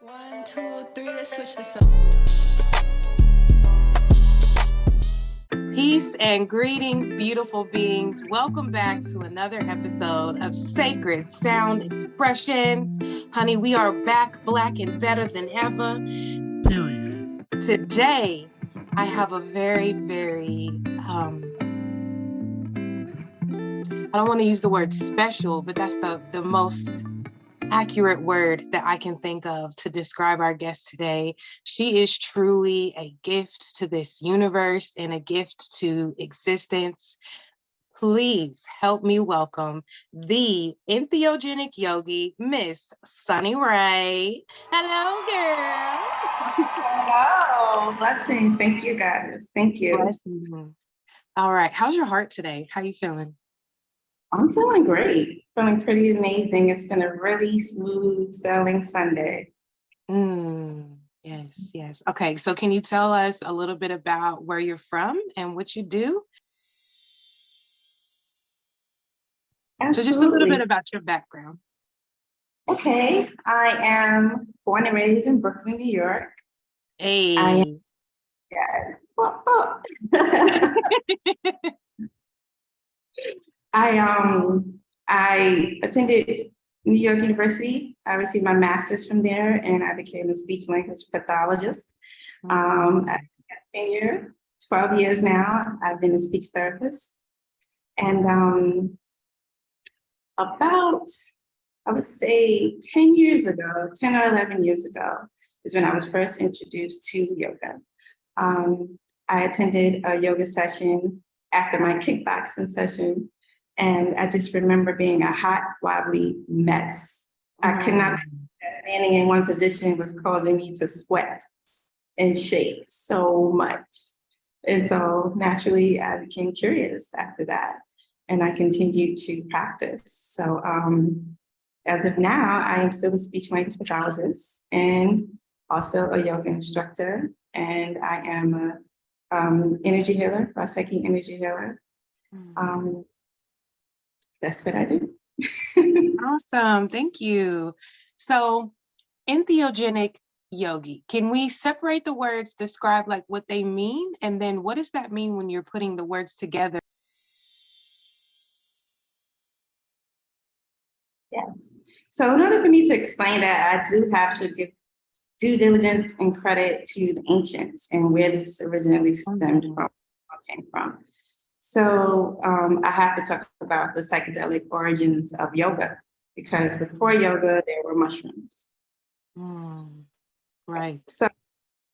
One, two, three, let's switch this up. Peace and greetings, beautiful beings. Welcome back to another episode of Sacred Sound Expressions. Honey, we are back, black and better than ever. Period. Today, I have a very, I don't want to use the word special, but that's the most accurate word that I can think of to describe our guest today. She is truly a gift to this universe and a gift to existence. Please help me welcome the entheogenic yogi, Miss Suniray. Hello, girl. Hello, blessing. Thank you, goddess. Thank you. Blessings. All right. How's your heart today? How you feeling? I'm feeling great. Feeling pretty amazing. It's been a really smooth sailing Sunday. Yes. Okay. So can you tell us a little bit about where you're from and what you do? Absolutely. So just a little bit about your background. Okay. I am born and raised in Brooklyn, New York. Hey. Yes. I attended New York University. I received my master's from there, and I became a speech language pathologist. I've got tenure, 12 years now. I've been a speech therapist, and about, I would say 10 or 11 years ago is when I was first introduced to yoga. I attended a yoga session after my kickboxing session, and I just remember being a hot, wobbly mess. I could not, standing in one position was causing me to sweat and shake so much. And so naturally, I became curious after that, and I continued to practice. So as of now, I am still a speech language pathologist and also a yoga instructor, and I am a energy healer, Reiki energy healer. That's what I do. Awesome. Thank you. So entheogenic yogi, can we separate the words, describe like what they mean? And then what does that mean when you're putting the words together? Yes. So in order for me to explain that, I do have to give due diligence and credit to the ancients and where this originally stemmed from, came from. So I have to talk about the psychedelic origins of yoga, because before yoga, there were mushrooms. Right. So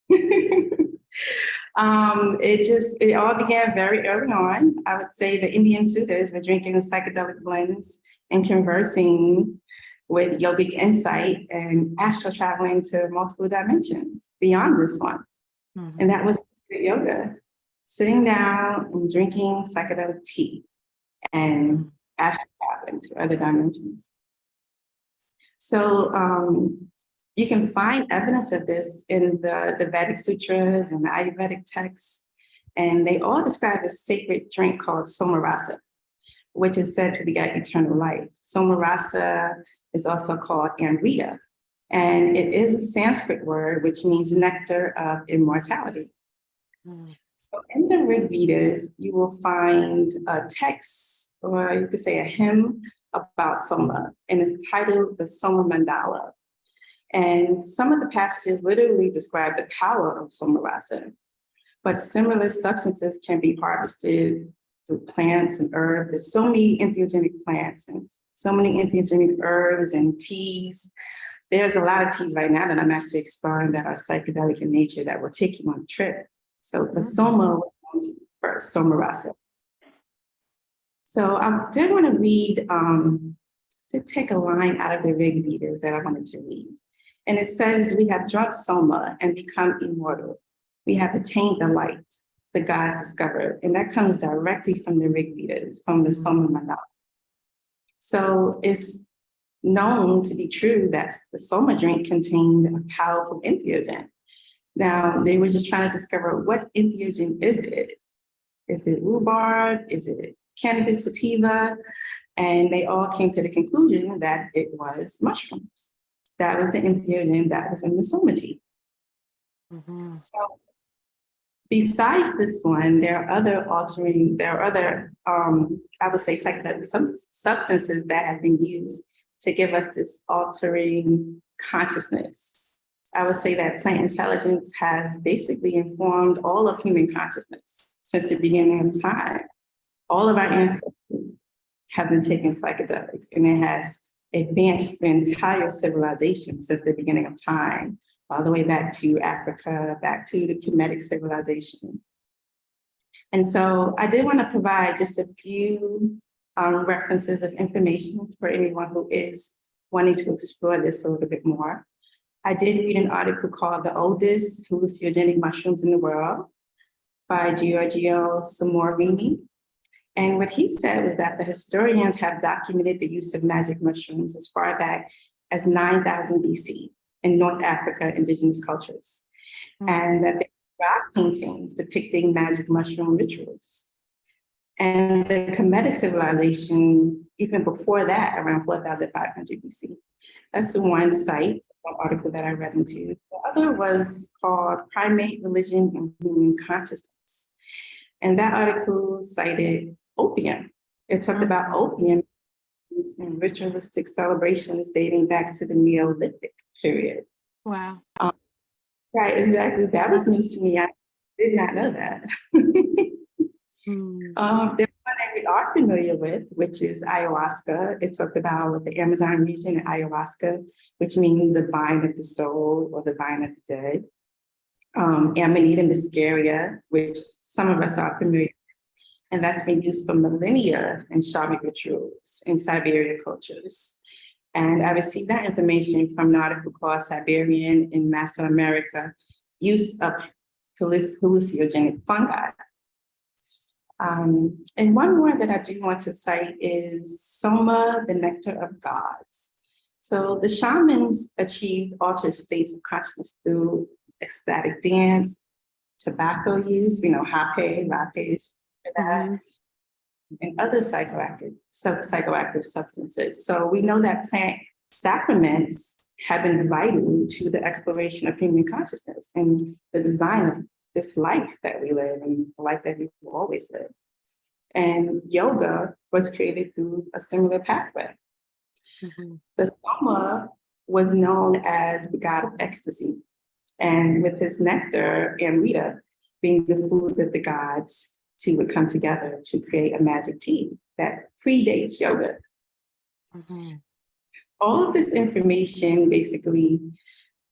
it all began very early on. I would say the Indian Sudras were drinking psychedelic blends and conversing with yogic insight and astral traveling to multiple dimensions beyond this one. And that was yoga. Sitting down and drinking psychedelic tea and astral traveling to other dimensions. So you can find evidence of this in the Vedic sutras and the Ayurvedic texts, and they all describe a sacred drink called somarasa, which is said to beget eternal life. Somarasa is also called Amrita, and it is a Sanskrit word which means nectar of immortality. So in the Rig Vedas, you will find a text, or you could say a hymn about Soma, and it's titled the Soma Mandala. And some of the passages literally describe the power of somarasa, but similar substances can be harvested through plants and herbs. There's so many entheogenic plants and so many entheogenic herbs and teas. There's a lot of teas right now that I'm actually exploring that are psychedelic in nature that will take you on a trip. So the Soma was going to be first, somarasa. So I'm then going to read, to take a line out of the Rig Vedas that I wanted to read. And it says, we have drunk Soma and become immortal. We have attained the light, the gods discovered. And that comes directly from the Rig Vedas, from the Soma Mandala. So it's known to be true that the Soma drink contained a powerful entheogen. Now, they were just trying to discover what entheogen is it? Is it rhubarb? Is it cannabis sativa? And they all came to the conclusion that it was mushrooms. That was the entheogen that was in the soma tea. Mhm. So besides this one, there are other I would say psychedelic substances that have been used to give us this altering consciousness. I would say that plant intelligence has basically informed all of human consciousness since the beginning of time. All of our ancestors have been taking psychedelics, and it has advanced the entire civilization since the beginning of time, all the way back to Africa, back to the Kemetic civilization. And so I did want to provide just a few references of information for anyone who is wanting to explore this a little bit more. I did read an article called The Oldest Hallucinogenic Mushrooms in the World by Giorgio Samorini. And what he said was that the historians have documented the use of magic mushrooms as far back as 9,000 BC in North Africa indigenous cultures, and that there are rock paintings depicting magic mushroom rituals. And the Kemetic civilization, even before that, around 4,500 BC. That's the one site, one article that I read into. The other was called Primate Religion and Human Consciousness. And that article cited opium. It talked about opium and ritualistic celebrations dating back to the Neolithic period. Wow. Right, exactly. That was news to me. I did not know that. There's one that we are familiar with, which is ayahuasca. It talked about the Amazon region and ayahuasca, which means the vine of the soul or the vine of the dead. Amanita muscaria, which some of us are familiar with, and that's been used for millennia in shamanic rituals in Siberian cultures. And I received that information from an article called Siberian in Mesoamerica, Use of Hallucinogenic Fungi. And one more that I do want to cite is Soma, the Nectar of Gods. So the shamans achieved altered states of consciousness through ecstatic dance, tobacco use, hape, for that, and other psychoactive substances. So we know that plant sacraments have been vital to the exploration of human consciousness and the design of this life that we live and the life that we will always live. And yoga was created through a similar pathway. The Soma was known as the god of ecstasy, and with his nectar, Amrita, being the food of the gods, two would come together to create a magic tea that predates yoga. All of this information, basically,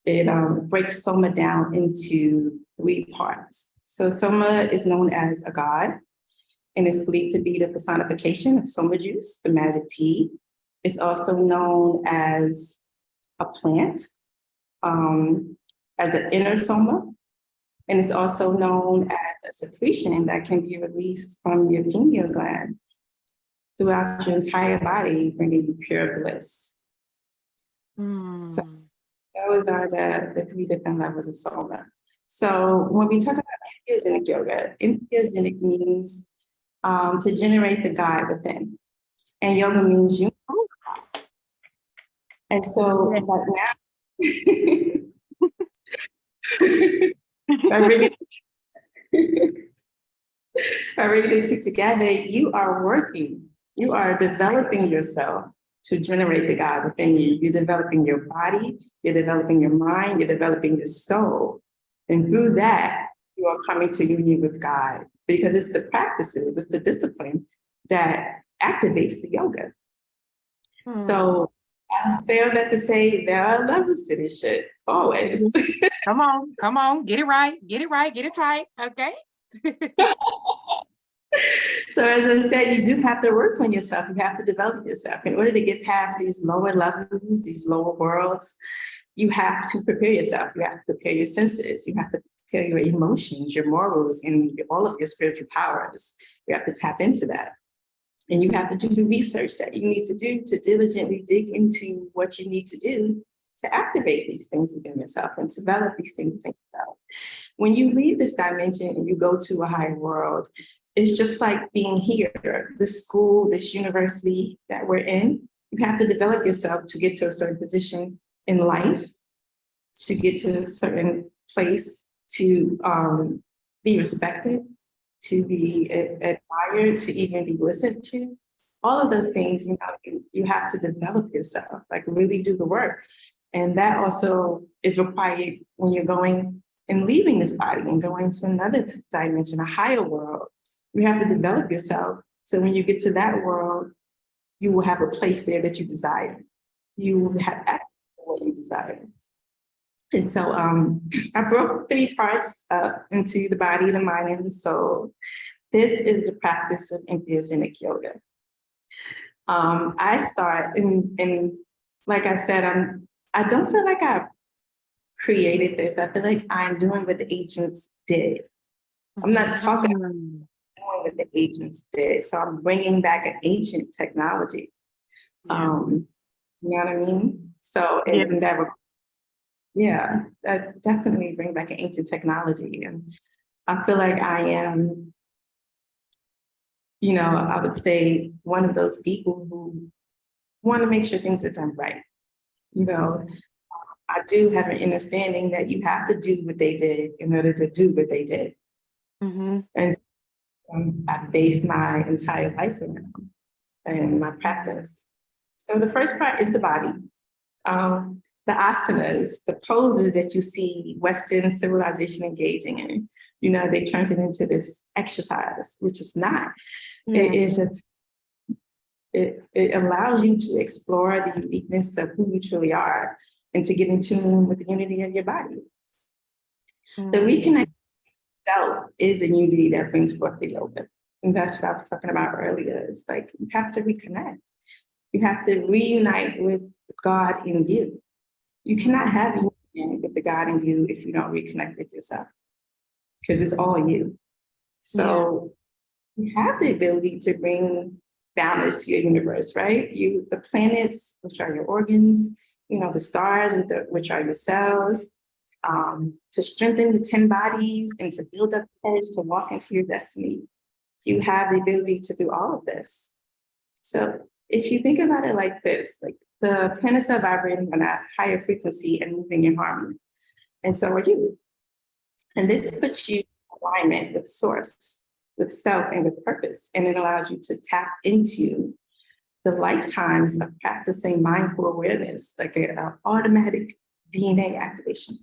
it breaks Soma down into 3 parts. So Soma is known as a god, and is believed to be the personification of Soma juice, the magic tea. It's also known as a plant, as an inner Soma, and it's also known as a secretion that can be released from your pineal gland throughout your entire body, bringing you pure bliss. So those are the 3 different levels of Soma. So when we talk about entheogenic yoga, entheogenic means to generate the God within, and yoga means you. And so right now, by bringing the 2 together, you are developing yourself to generate the God within you. You're developing your body, you're developing your mind, you're developing your soul. And through that, you are coming to union with God, because it's the practices, it's the discipline that activates the yoga. So I say all that to say there are levels to this shit, always. Come on, get it right, get it tight, okay? So as I said, you do have to work on yourself. You have to develop yourself. In order to get past these lower levels, these lower worlds, you have to prepare yourself. You have to prepare your senses. You have to prepare your emotions, your morals, and all of your spiritual powers. You have to tap into that. And you have to do the research that you need to do to diligently dig into what you need to do to activate these things within yourself and develop these things within yourself. When you leave this dimension and you go to a higher world, it's just like being here, this school, this university that we're in. You have to develop yourself to get to a certain position in life to get to a certain place, to be respected, to be admired, to even be listened to. All of those things, you have to develop yourself, like really do the work. And that also is required when you're going and leaving this body and going to another dimension, a higher world. You have to develop yourself. So when you get to that world, you will have a place there that you desire. You will have access to what you desire. And so I broke 3 parts up into the body, the mind, and the soul. This is the practice of entheogenic yoga. I start, and like I said, I don't feel like I created this. I feel like I'm doing what the ancients did. I'm not talking about doing what the ancients did. So I'm bringing back an ancient technology. You know what I mean? So in that, that's definitely bring back an ancient technology. And I feel like I am, I would say one of those people who want to make sure things are done right. I do have an understanding that you have to do what they did in order to do what they did. And I based my entire life around and my practice. So the first part is the body. The asanas, the poses that you see Western civilization engaging in, they turned it into this exercise, which is not. It is it allows you to explore the uniqueness of who you truly are and to get in tune with the unity of your body. The reconnect self is a unity that brings forth the yoga. And that's what I was talking about earlier. It's like you have to reconnect. You have to reunite with God in you. You cannot have union with the God in you if you don't reconnect with yourself, because it's all you. So you have the ability to bring balance to your universe, right? The planets, which are your organs, the stars, which are your cells, to strengthen the 10 bodies and to build up courage to walk into your destiny. You have the ability to do all of this. So if you think about it like this, like the planets are vibrating on a higher frequency and moving in harmony, and so are you. And this puts you in alignment with source, with self, and with purpose. And it allows you to tap into the lifetimes of practicing mindful awareness, like an automatic DNA activation.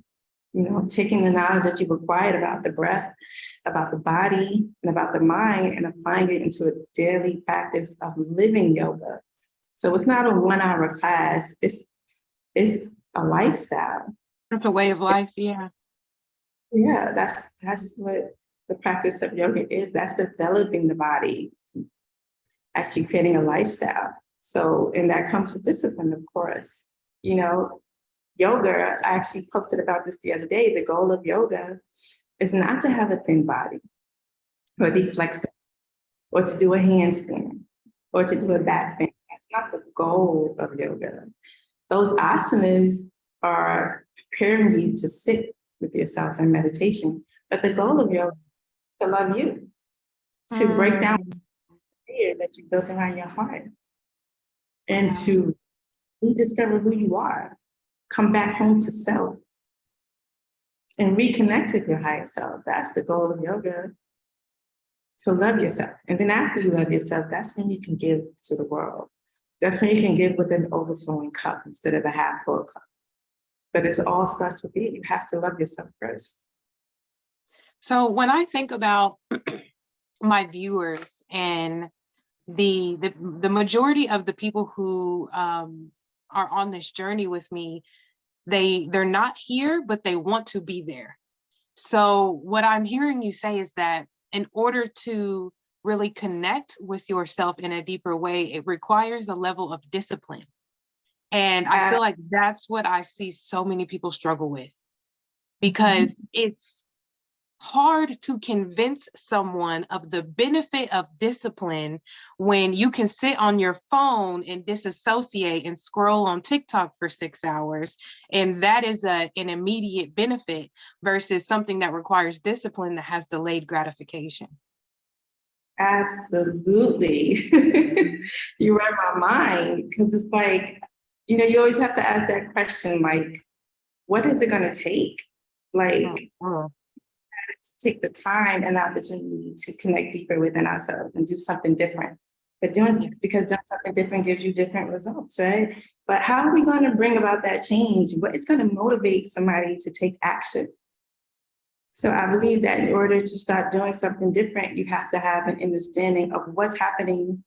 Taking the knowledge that you've acquired about the breath, about the body, and about the mind, and applying it into a daily practice of living yoga. So it's not a 1-hour class, it's a lifestyle. It's a way of life, yeah. Yeah, that's what the practice of yoga is. That's developing the body, actually creating a lifestyle. So, and that comes with discipline, of course. Yoga, I actually posted about this the other day. The goal of yoga is not to have a thin body or be flexible or to do a handstand or to do a back bend. That's not the goal of yoga. Those asanas are preparing you to sit with yourself in meditation. But the goal of yoga is to love you, to break down the fear that you built around your heart, and to rediscover who you are. Come back home to self and reconnect with your higher self. That's the goal of yoga, to love yourself. And then after you love yourself, that's when you can give to the world. That's when you can give with an overflowing cup instead of a half full cup. But it all starts with you. You have to love yourself first. So when I think about my viewers and the majority of the people who are on this journey with me, they're not here, but they want to be there. So what I'm hearing you say is that in order to really connect with yourself in a deeper way, it requires a level of discipline. And I feel like that's what I see so many people struggle with, because it's hard to convince someone of the benefit of discipline when you can sit on your phone and disassociate and scroll on TikTok for 6 hours. And that is an immediate benefit versus something that requires discipline that has delayed gratification. Absolutely. You read my mind, because it's like, you always have to ask that question, like, what is it going to take? Like, to take the time and the opportunity to connect deeper within ourselves and do something different. Because doing something different gives you different results, right? But how are we going to bring about that change? What is going to motivate somebody to take action? So I believe that in order to start doing something different, you have to have an understanding of what's happening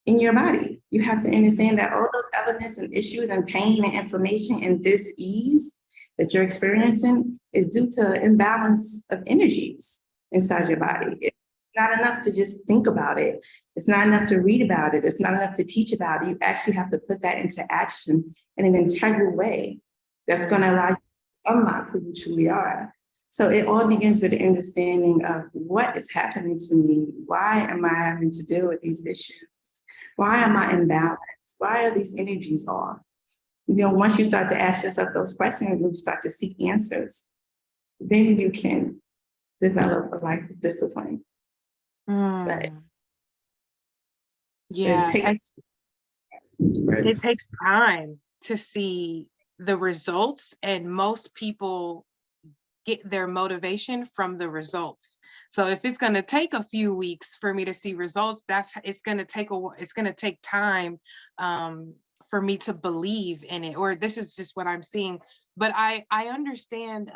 in your body. You have to understand that all those elements and issues and pain and inflammation and dis-ease that you're experiencing is due to imbalance of energies inside your body. It's not enough to just think about it. It's not enough to read about it. It's not enough to teach about it. You actually have to put that into action in an integral way that's going to allow you to unlock who you truly are. So it all begins with the understanding of what is happening to me. Why am I having to deal with these issues? Why am I imbalanced? Why are these energies off? Once you start to ask yourself those questions and you start to seek answers, then you can develop a life of discipline. But Yeah, it it takes time to see the results, and most people get their motivation from the results. So if it's going to take a few weeks for me to see results, it's going to take time for me to believe in it, or this is just what I'm seeing. But I understand.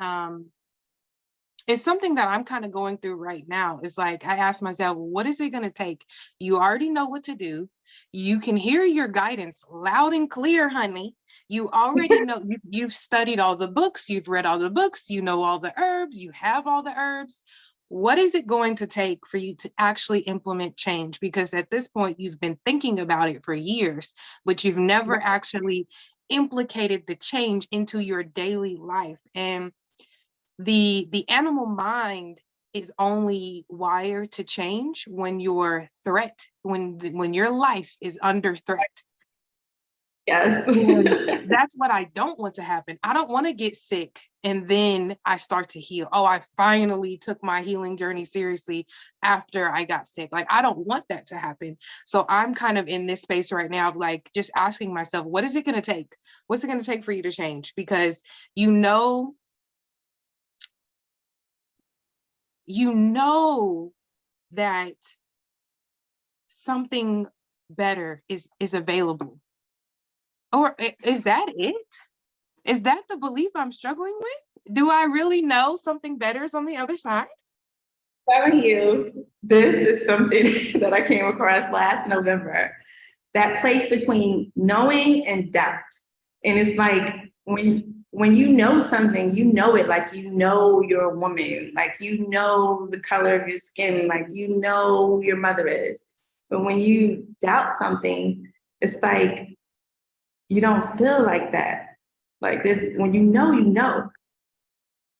It's something that I'm kind of going through right now. It's like, I ask myself, what is it going to take? You already know what to do. You can hear your guidance loud and clear, honey. You already know, you've studied all the books, you've read all the books, you know all the herbs, you have all the herbs. What is it going to take for you to actually implement change? Because at this point, you've been thinking about it for years, but you've never actually implicated the change into your daily life. And the animal mind is only wired to change when your life is under threat. Yes. That's what I don't want to happen. I don't want to get sick and then I start to heal. Oh, I finally took my healing journey seriously after I got sick. Like, I don't want that to happen. So I'm kind of in this space right now of like just asking myself, what is it going to take? What's it going to take for you to change? Because you know that something better is available. Or is that it? Is that the belief I'm struggling with? Do I really know something better is on the other side? Telling you, this is something that I came across last November. That place between knowing and doubt. And it's like when you know something, you know it, like you know you're a woman, like you know the color of your skin, like you know who your mother is. But when you doubt something, it's like you don't feel like that. Like this, when you know, you know.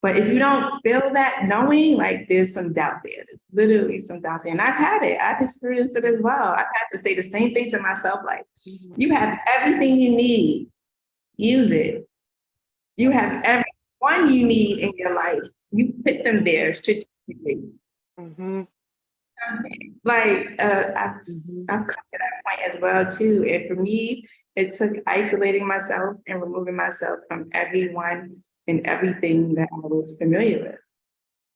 But if you don't feel that knowing, like there's some doubt there. There's literally some doubt there. And I've had it. I've experienced it as well. I've had to say the same thing to myself, like, you have everything you need. Use it. You have everyone you need in your life. You put them there strategically. Mm-hmm. Like, I've come to that point as well too. And for me, it took isolating myself and removing myself from everyone and everything that I was familiar with.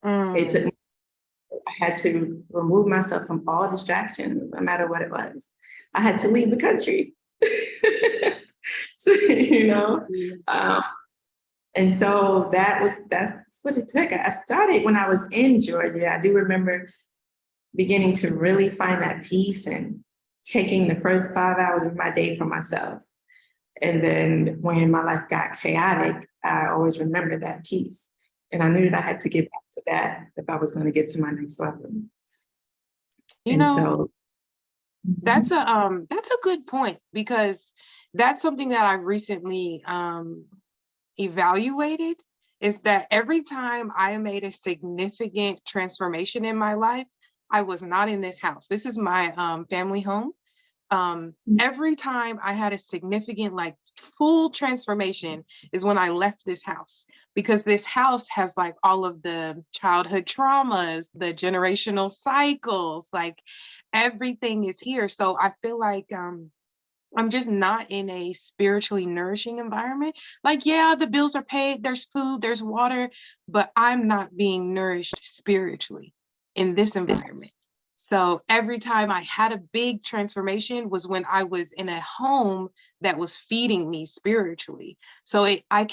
I had to remove myself from all distractions, no matter what it was. I had to leave the country. So, and so that's what it took. I started when I was in Georgia. I do remember beginning to really find that peace and taking the first 5 hours of my day for myself. And then when my life got chaotic, I always remembered that peace. And I knew that I had to get back to that if I was going to get to my next level. That's a good point, because that's something that I recently evaluated, is that every time I made a significant transformation in my life, I was not in this house. This is my family home. Every time I had a significant, like, full transformation is when I left this house, because this house has like all of the childhood traumas, the generational cycles, like everything is here. So I feel like I'm just not in a spiritually nourishing environment. Like, yeah, the bills are paid, there's food, there's water, but I'm not being nourished spiritually in this environment. So every time I had a big transformation was when I was in a home that was feeding me spiritually. So I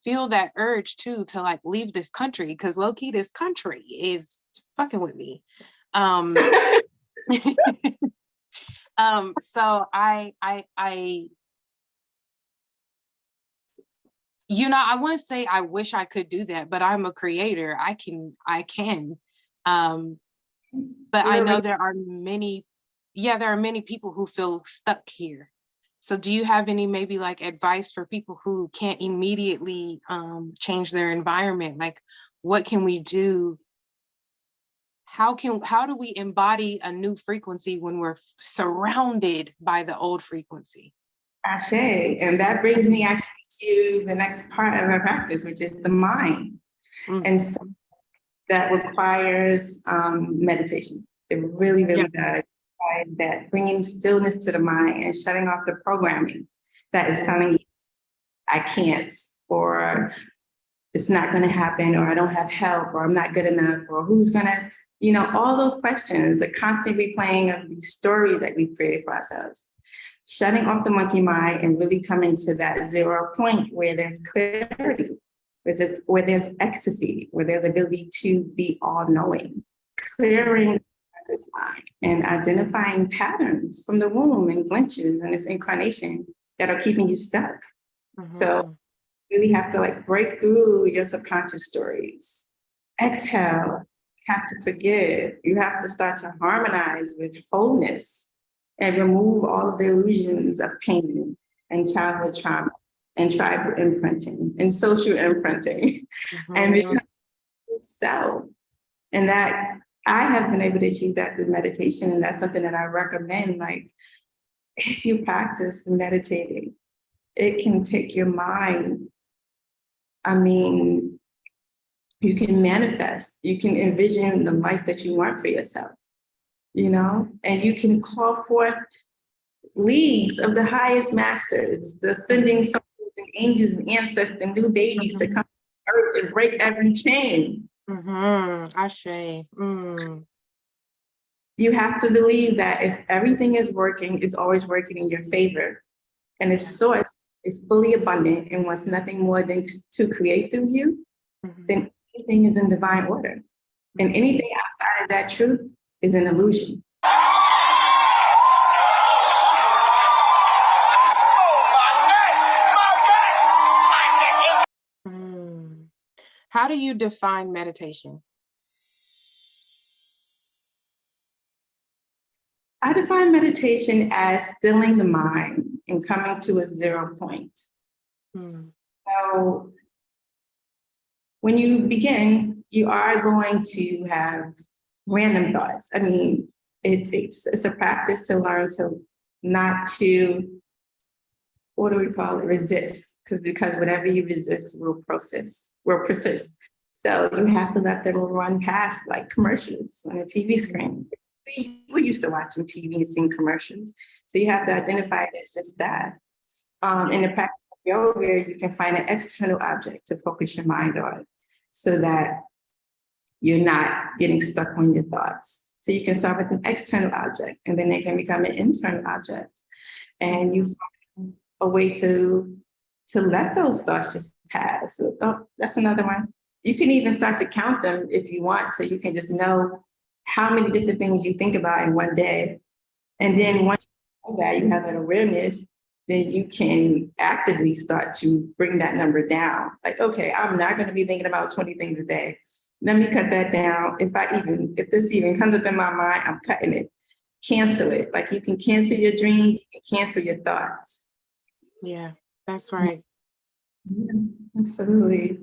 feel that urge too to like leave this country, because low key this country is fucking with me. Um so I want to say I wish I could do that, but I'm a creator. I can. But I You're know really- there are many people who feel stuck here. So do you have any maybe like advice for people who can't immediately change their environment? Like, what can we do? How do we embody a new frequency when we're surrounded by the old frequency? Ashe. And that brings me actually to the next part of our practice, which is the mind. Mm. And so that requires meditation. It really, really does. Requires that bringing stillness to the mind and shutting off the programming that is telling you, I can't, or it's not going to happen, or I don't have help, or I'm not good enough, or who's going to, all those questions, the constant replaying of these stories that we've created for ourselves. Shutting off the monkey mind and really coming to that 0 point where there's clarity, where there's ecstasy, where there's the ability to be all-knowing, clearing the conscious mind and identifying patterns from the womb and glitches and this incarnation that are keeping you stuck. Mm-hmm. So you really have to like break through your subconscious stories. Exhale, you have to forgive. You have to start to harmonize with wholeness and remove all of the illusions of pain and childhood trauma and tribal imprinting and social imprinting and become yourself. And that I have been able to achieve that through meditation. And that's something that I recommend. Like, if you practice meditating, it can take your mind. I mean, you can manifest, you can envision the life that you want for yourself, and you can call forth leagues of the highest masters, the ascending souls and angels and ancestors and new babies to come to earth and break every chain. Ashe. You have to believe that if everything is working, it's always working in your favor. And if source is fully abundant and wants nothing more than to create through you, then everything is in divine order. And anything outside of that truth is an illusion. How do you define meditation? I define meditation as stilling the mind and coming to a 0 point. So when you begin, you are going to have random thoughts. I mean, it's a practice to learn to not to, what do we call it, resist, because whatever you resist will persist. So you have to let them run past like commercials on a TV screen. We're used to watching TV and seeing commercials. So you have to identify it as just that. In the practice of yoga, you can find an external object to focus your mind on so that you're not getting stuck on your thoughts. So you can start with an external object and then they can become an internal object. And you find a way to let those thoughts just pass. So, that's another one. You can even start to count them if you want, so you can just know how many different things you think about in one day. And then once you know that, you have that awareness, then you can actively start to bring that number down. Like, okay, I'm not going to be thinking about 20 things a day. Let me cut that down. If this even comes up in my mind, I'm cutting it. Cancel it. Like, you can cancel your dreams, you can cancel your thoughts. Yeah, that's right. Yeah, absolutely.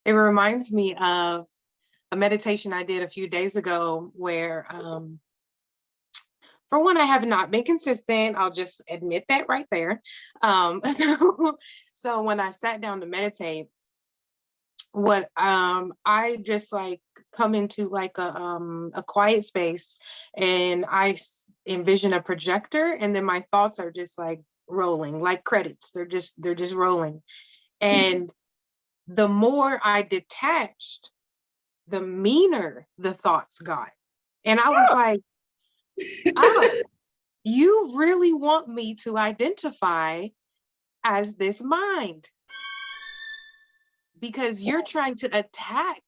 It reminds me of a meditation I did a few days ago where, for one, I have not been consistent. I'll just admit that right there. So when I sat down to meditate, what I just like come into like a quiet space, and envision a projector, and then my thoughts are just like rolling, like credits. They're just rolling. And the more I detached, the meaner the thoughts got. And I was like, oh, you really want me to identify as this mind because you're trying to attack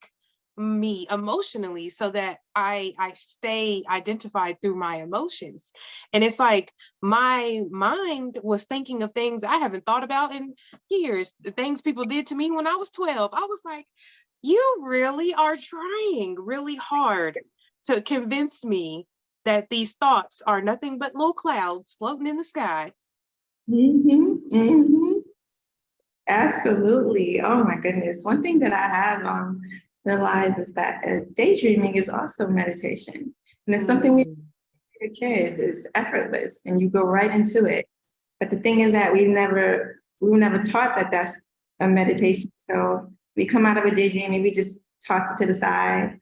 me emotionally so that I stay identified through my emotions. And it's like my mind was thinking of things I haven't thought about in years, the things people did to me when I was 12. I was like, you really are trying really hard to convince me that these thoughts are nothing but little clouds floating in the sky. Absolutely. Oh my goodness. One thing that I have realized is that daydreaming is also meditation. And it's something we for kids. It's effortless and you go right into it. But the thing is that we were never taught that that's a meditation. So we come out of a daydream and we just toss it to the side.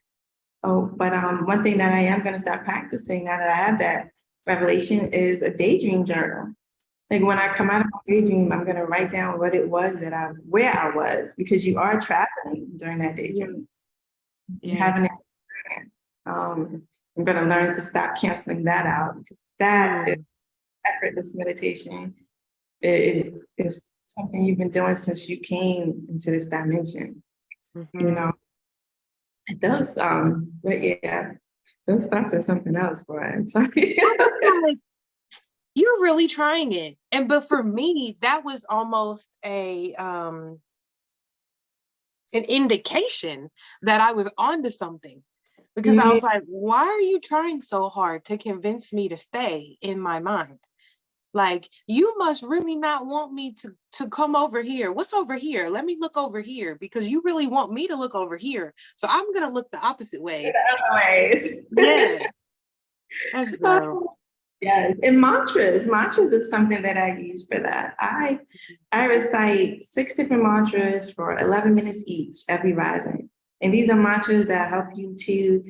Oh, but one thing that I am going to start practicing now that I have that revelation is a daydream journal. Like when I come out of my daydream, I'm going to write down what it was where I was, because you are traveling during that daydream. You have an experience. I'm going to learn to stop canceling that out, because that is effortless meditation. It is something you've been doing since you came into this dimension. You know, those but yeah, those thoughts are something else, boy. I'm sorry. Like, you're really trying it. But for me, that was almost an indication that I was onto something, because I was like, why are you trying so hard to convince me to stay in my mind? Like, you must really not want me to come over here. What's over here? Let me look over here, because you really want me to look over here. So I'm going to look the opposite way. Yeah. That's dope. Yeah, and mantras is something that I use for that. I recite 6 different mantras for 11 minutes each every rising. And these are mantras that help you to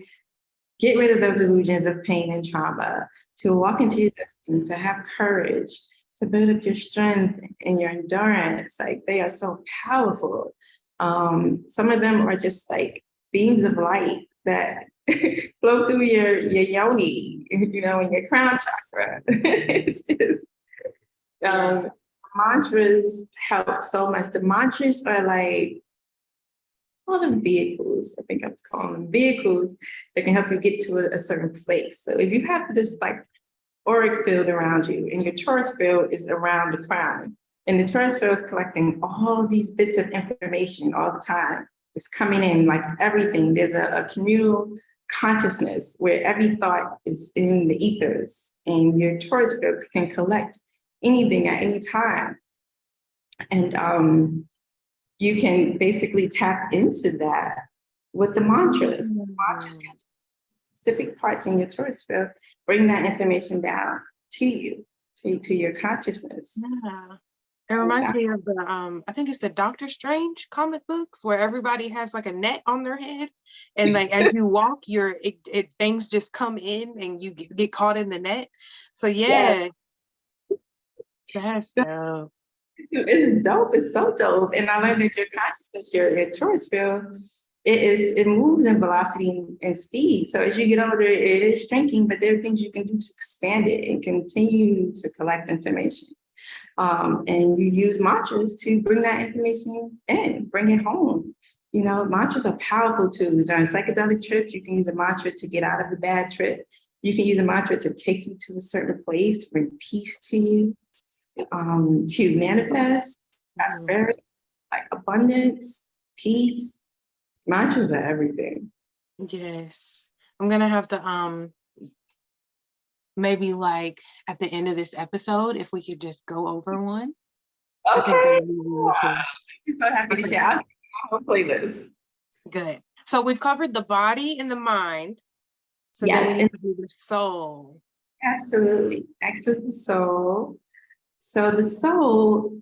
get rid of those illusions of pain and trauma, to walk into your destiny, to have courage, to build up your strength and your endurance. Like, they are so powerful. Some of them are just like beams of light that flow through your yoni, you know, and your crown chakra. It's just, mantras help so much. The mantras are like all the vehicles, I think I'm calling them vehicles, that can help you get to a certain place. So if you have this like auric field around you, and your torus field is around the crown, and the torus field is collecting all these bits of information all the time, it's coming in like everything. There's a communal consciousness where every thought is in the ethers, and your torus field can collect anything at any time. And you can basically tap into that with the mantras. The mantras can do specific parts in your torus field, bring that information down to you, to your consciousness. Yeah. It reminds me of the I think it's the Doctor Strange comic books, where everybody has like a net on their head, and like as you walk, things just come in and you get caught in the net. So yeah. That's dope. It's dope. It's so dope. And I learned that your consciousness, your torus field, it moves in velocity and speed. So as you get older, it is shrinking, but there are things you can do to expand it and continue to collect information. And you use mantras to bring that information in, bring it home. You know, mantras are powerful too. During psychedelic trips, you can use a mantra to get out of a bad trip. You can use a mantra to take you to a certain place, to bring peace to you. To manifest prosperity, like abundance, peace. Mantras are everything. Yes. I'm gonna have to maybe like at the end of this episode, if we could just go over one. Okay. I'm so happy to share. I'll see my whole playlist. Good. So we've covered the body and the mind. So yes, then we need to do the soul. Absolutely. Next was the soul. So the soul,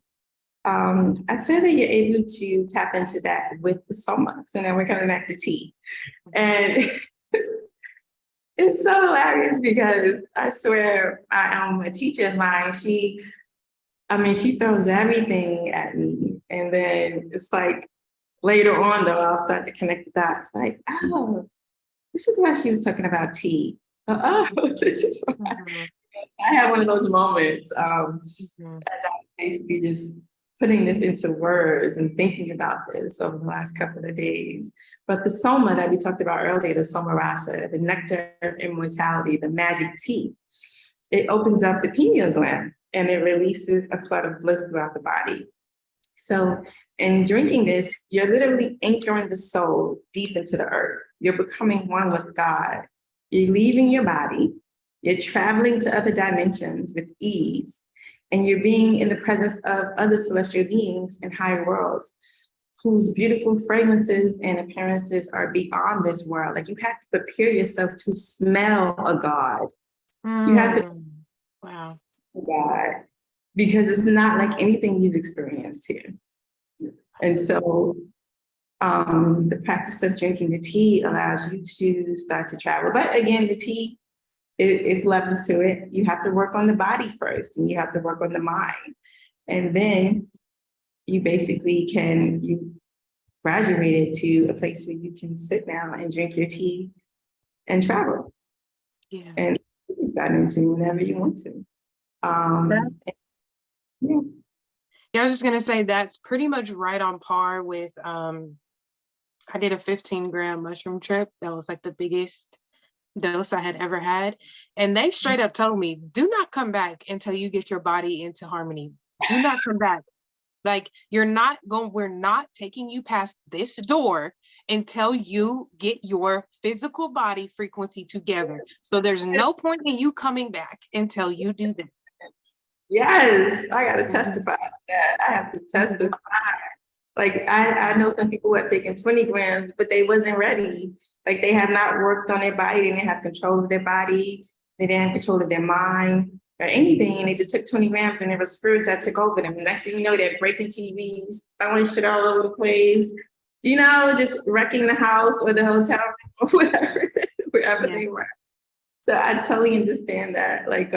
I feel that you're able to tap into that with the soma. So now we're coming back to tea. And It's so hilarious because I swear a teacher of mine, she throws everything at me. And then it's like later on though, I'll start to connect the dots. Like, oh, this is why she was talking about tea. Oh, this is why. I had one of those moments as I basically just putting this into words and thinking about this over the last couple of days. But the soma that we talked about earlier, the soma rasa, the nectar of immortality, the magic tea, it opens up the pineal gland and it releases a flood of bliss throughout the body. So in drinking this, you're literally anchoring the soul deep into the earth. You're becoming one with God. You're leaving your body. You're traveling to other dimensions with ease. And you're being in the presence of other celestial beings in higher worlds whose beautiful fragrances and appearances are beyond this world. Like you have to prepare yourself to smell a God. You have to wow. God, because it's not like anything you've experienced here. And so the practice of drinking the tea allows you to start to travel. But again, the tea, it's levels to it. You have to work on the body first, and you have to work on the mind. And then you basically you graduated to a place where you can sit down and drink your tea and travel. Yeah. And this dimension whenever you want to. Yeah. I was just gonna say that's pretty much right on par with I did a 15-gram mushroom trip. That was like the biggest dose I had ever had. And they straight up told me, do not come back until you get your body into harmony. Do not come back. Like we're not taking you past this door until you get your physical body frequency together. So there's no point in you coming back until you do this. Yes, I gotta testify to that. I have to testify. Like I know some people who have taken 20 grams, but they wasn't ready. Like they have not worked on their body, they didn't have control of their body, they didn't have control of their mind or anything. And they just took 20 grams and there were spirits that took over them. And next thing you know, they're breaking TVs, throwing shit all over the place, just wrecking the house or the hotel room or whatever, wherever they were. So I totally understand that. Like,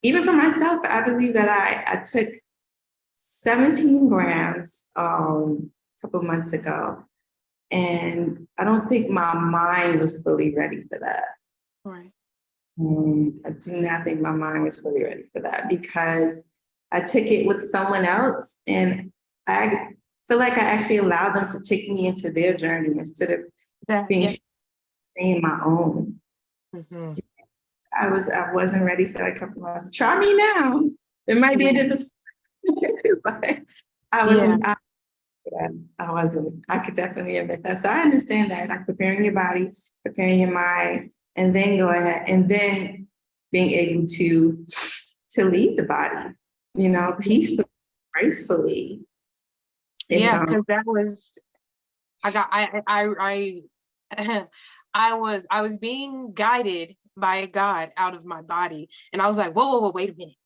even for myself, I believe that I took 17 grams a couple months ago, and I don't think my mind was fully ready for that. Right. I do not think my mind was fully ready for that because I took it with someone else, and I feel like I actually allowed them to take me into their journey instead of staying my own. Mm-hmm. I wasn't ready for that couple months. Try me now. It might be a different story, but I wasn't. I wasn't. I could definitely admit that. So I understand that, like preparing your body, preparing your mind, and then go ahead, and then being able to leave the body, peacefully, gracefully. Yeah, because that was. I was being guided by God out of my body. And I was like, whoa, wait a minute.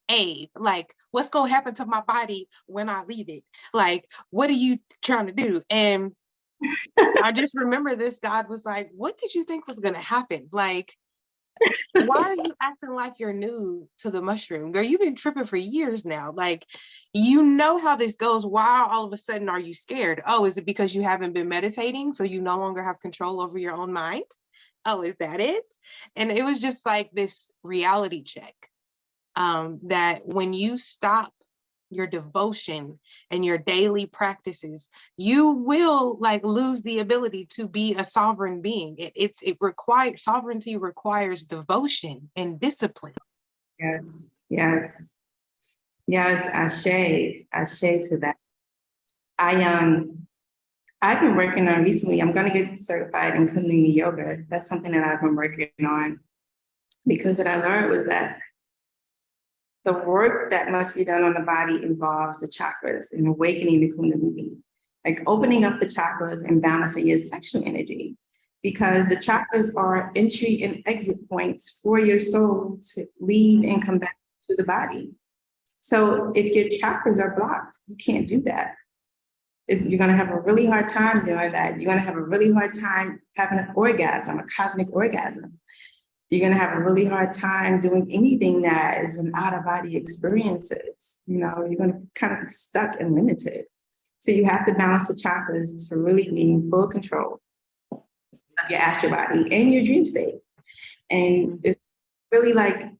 Hey, like, what's going to happen to my body when I leave it? Like, what are you trying to do? And I just remember this God was like, what did you think was going to happen? Like, why are you acting like you're new to the mushroom? Girl, you've been tripping for years now. Like, you know how this goes. Why all of a sudden are you scared? Oh, is it because you haven't been meditating? So you no longer have control over your own mind? Oh, is that it? And it was just like this reality check that when you stop your devotion and your daily practices, you will like lose the ability to be a sovereign being. It requires sovereignty requires devotion and discipline. Yes, ashe to that. I've been working on recently. I'm going to get certified in Kundalini yoga. That's something that I've been working on because what I learned was that the work that must be done on the body involves the chakras and awakening the Kundalini, like opening up the chakras and balancing your sexual energy, because the chakras are entry and exit points for your soul to leave and come back to the body. So if your chakras are blocked, you can't do that. you're going to have a really hard time doing that. You're going to have a really hard time having an orgasm, a cosmic orgasm. You're going to have a really hard time doing anything that is an out-of-body experiences. You know, you're going to kind of be stuck and limited. So you have to balance the chakras to really be in full control of your astral body and your dream state. And it's really like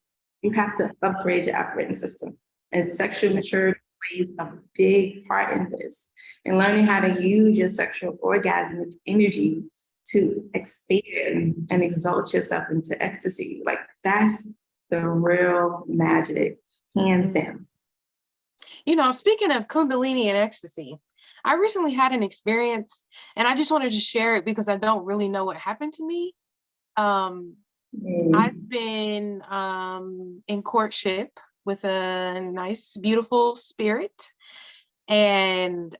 you have to upgrade your operating system. And sexual maturity plays a big part in this. And learning how to use your sexual orgasmic energy to expand and exalt yourself into ecstasy. Like that's the real magic, hands down. You know, speaking of Kundalini and ecstasy, I recently had an experience and I just wanted to share it because I don't really know what happened to me. I've been in courtship with a nice, beautiful spirit. And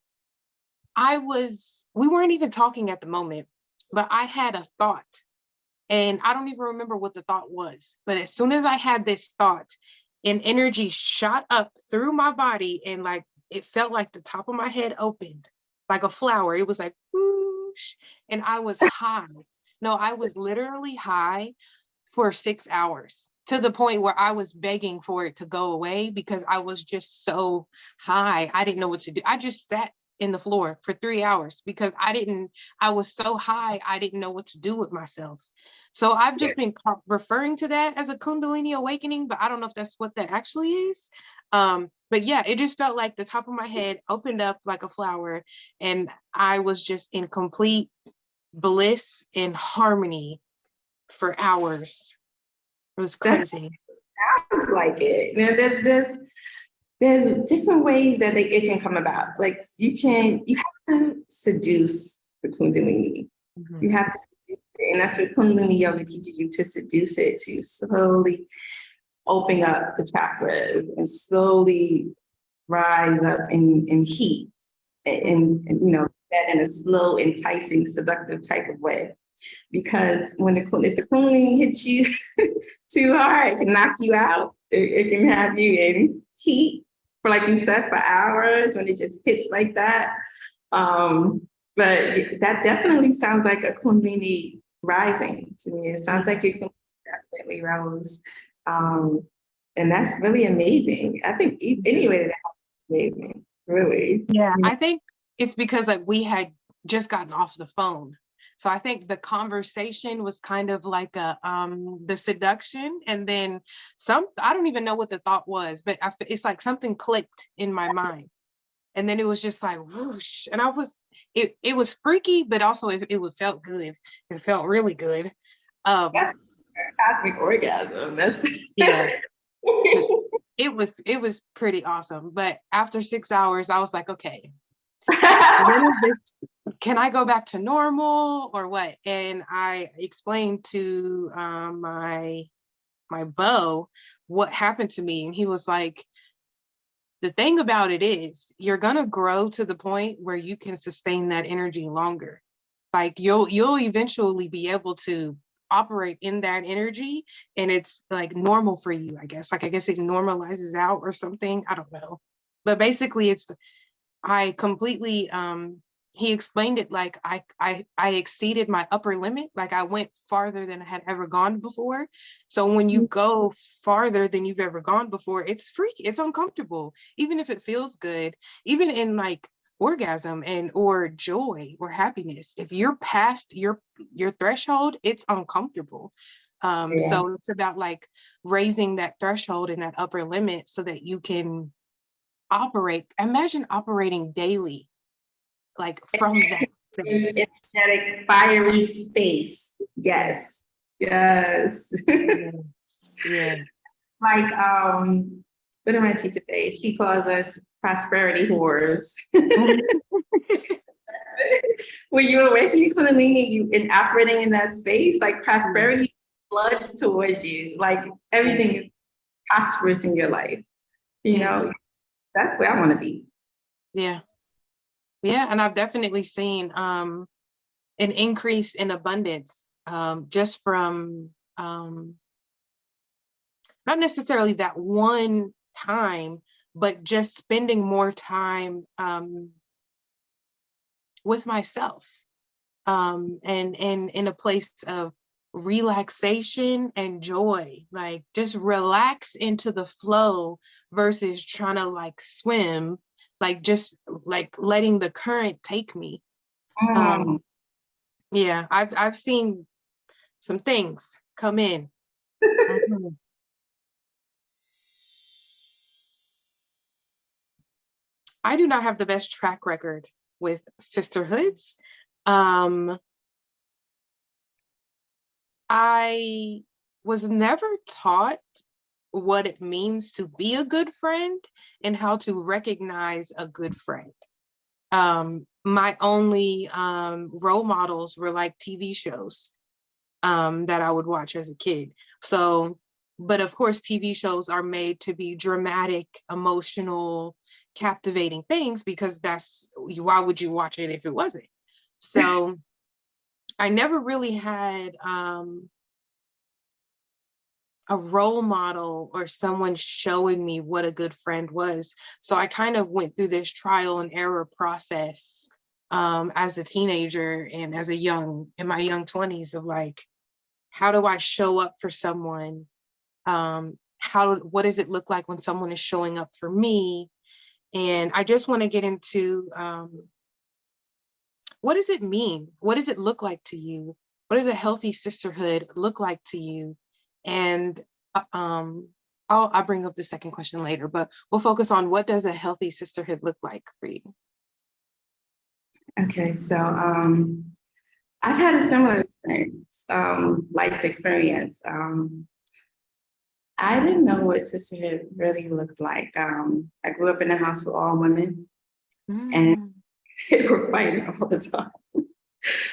we weren't even talking at the moment, but I had a thought. And I don't even remember what the thought was. But as soon as I had this thought, an energy shot up through my body and like it felt like the top of my head opened like a flower. It was like whoosh, and I was high. No, I was literally high for 6 hours to the point where I was begging for it to go away because I was just so high. I didn't know what to do. I just sat in the floor for 3 hours because I was so high, I didn't know what to do with myself. So I've just been referring to that as a Kundalini awakening, but I don't know if that's what that actually is. But yeah, it just felt like the top of my head opened up like a flower and I was just in complete bliss and harmony for hours. It was crazy. Sounds like it. Now there's different ways that it can come about. Like you have to seduce the Kundalini. Mm-hmm. You have to seduce it, and that's what Kundalini yoga teaches you, to seduce it, to slowly open up the chakras and slowly rise up in heat and you know, that in a slow, enticing, seductive type of way. Because if the Kundalini hits you too hard, it can knock you out. It can have you in heat for, like you said, for hours when it just hits like that. But that definitely sounds like a Kundalini rising to me. It sounds like you can definitely rose. And that's really amazing. I think any way that happens is amazing, really. Yeah, I think it's because like we had just gotten off the phone. So I think the conversation was kind of like the seduction, and then I don't even know what the thought was, but it's like something clicked in my mind. And then it was just like whoosh. And it was freaky, but also it felt good. It felt really good. That's cosmic orgasm. That's yeah. It was pretty awesome. But after 6 hours, I was like, okay, can I go back to normal or what? And I explained to my beau what happened to me, and he was like, the thing about it is you're gonna grow to the point where you can sustain that energy longer. Like you'll eventually be able to operate in that energy, and it's like normal for you, I guess. Like I guess it normalizes out or something. I don't know. But basically I completely he explained it like I exceeded my upper limit. Like I went farther than I had ever gone before. So when you go farther than you've ever gone before, it's freaky, it's uncomfortable, even if it feels good, even in like orgasm or joy or happiness. If you're past your threshold, it's uncomfortable. So it's about like raising that threshold and that upper limit so that you can imagine operating daily, like from that energetic, fiery space. Yes. Yes. Yeah. Like, what did my teacher say? She calls us prosperity whores. When you're awakening Kundalini, and operating in that space, like prosperity floods towards you. Like everything is prosperous in your life. You know, that's where I want to be. Yeah. Yeah. And I've definitely seen an increase in abundance just from not necessarily that one time, but just spending more time with myself, and in a place of relaxation and joy, like just relax into the flow versus trying to like swim, like just like letting the current take me. Mm. Yeah, I've seen some things come in. Mhm. I do not have the best track record with sisterhoods. Um, I was never taught what it means to be a good friend and how to recognize a good friend. My only role models were like TV shows that I would watch as a kid. So, but of course, TV shows are made to be dramatic, emotional, captivating things because that's why would you watch it if it wasn't? So I never really had a role model or someone showing me what a good friend was. So I kind of went through this trial and error process as a teenager and as in my young 20s of like, how do I show up for someone? What does it look like when someone is showing up for me? And I just want to get into what does it mean? What does it look like to you? What does a healthy sisterhood look like to you? And I'll bring up the second question later, but we'll focus on what does a healthy sisterhood look like for you? Okay, so I've had a similar experience, life experience. I didn't know what sisterhood really looked like. I grew up in a house with all women, and Mm. they were fighting all the time.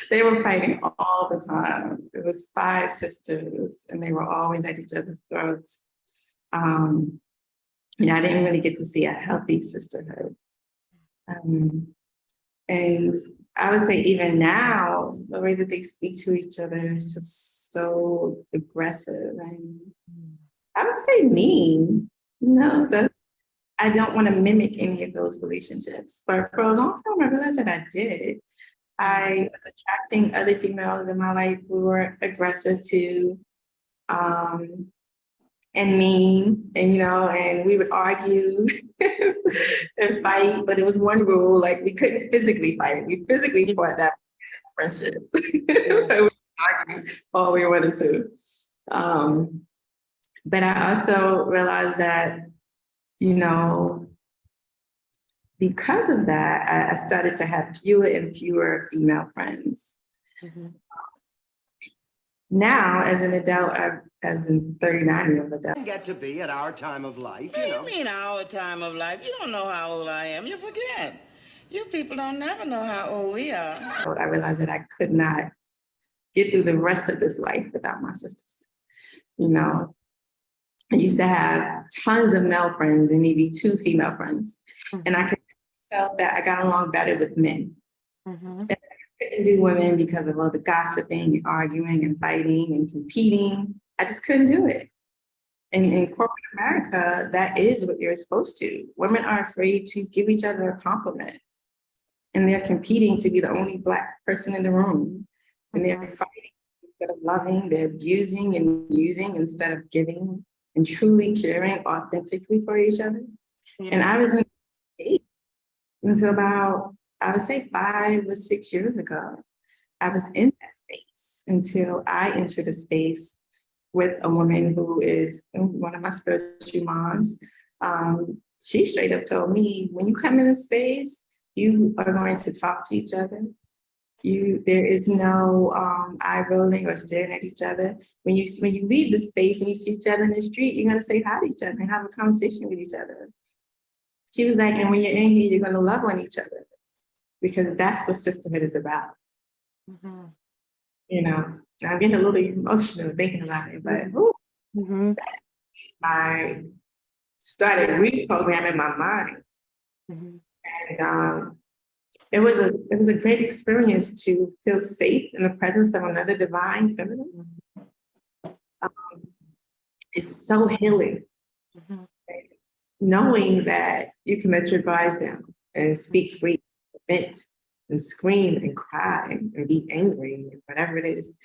They were fighting all the time. It was 5 sisters, and they were always at each other's throats. Um, I didn't really get to see a healthy sisterhood. And I would say even now, the way that they speak to each other is just so aggressive and I would say mean. That's I don't want to mimic any of those relationships. But for a long time, I realized that I did. I was attracting other females in my life who were aggressive too, and mean, and we would argue and fight. But it was one rule: like we couldn't physically fight. We physically fought that friendship. Yeah. So we argued all we wanted to. But I also realized that, you know, because of that, I started to have fewer and fewer female friends. Mhm. Now, as an adult, as a 39-year-old adult, Get to be at our time of life, What do you mean our time of life? You don't know how old I am. You forget. You people don't never know how old we are. I realized that I could not get through the rest of this life without my sisters. I used to have tons of male friends and maybe 2 female friends. And I could tell that I got along better with men. Mhm. And I couldn't do women because of all the gossiping and arguing and fighting and competing. I just couldn't do it. And in corporate America, that is what you're supposed to. Women are afraid to give each other a compliment. And they're competing to be the only Black person in the room. And they're fighting instead of loving. They're abusing and using instead of giving and truly caring authentically for each other. Yeah. And I was in eight until about, I would say 5 or 6 years ago. I was in that space until I entered a space with a woman who is one of my spiritual moms. She straight up told me, when you come in a space, you are going to talk to each other. There is no eye rolling or staring at each other. When you leave the space and you see each other in the street, you're gonna say hi to each other and have a conversation with each other. She was like, and when you're in here, you're gonna love on each other because that's what sisterhood is about. Mhm. I'm getting a little emotional thinking about it, but Mhm. I started reprogramming my mind. Mhm. And it was a great experience to feel safe in the presence of another divine feminine. It's so healing, Mhm. knowing that you can let your guards down and speak free, vent, and scream and cry and be angry and whatever it is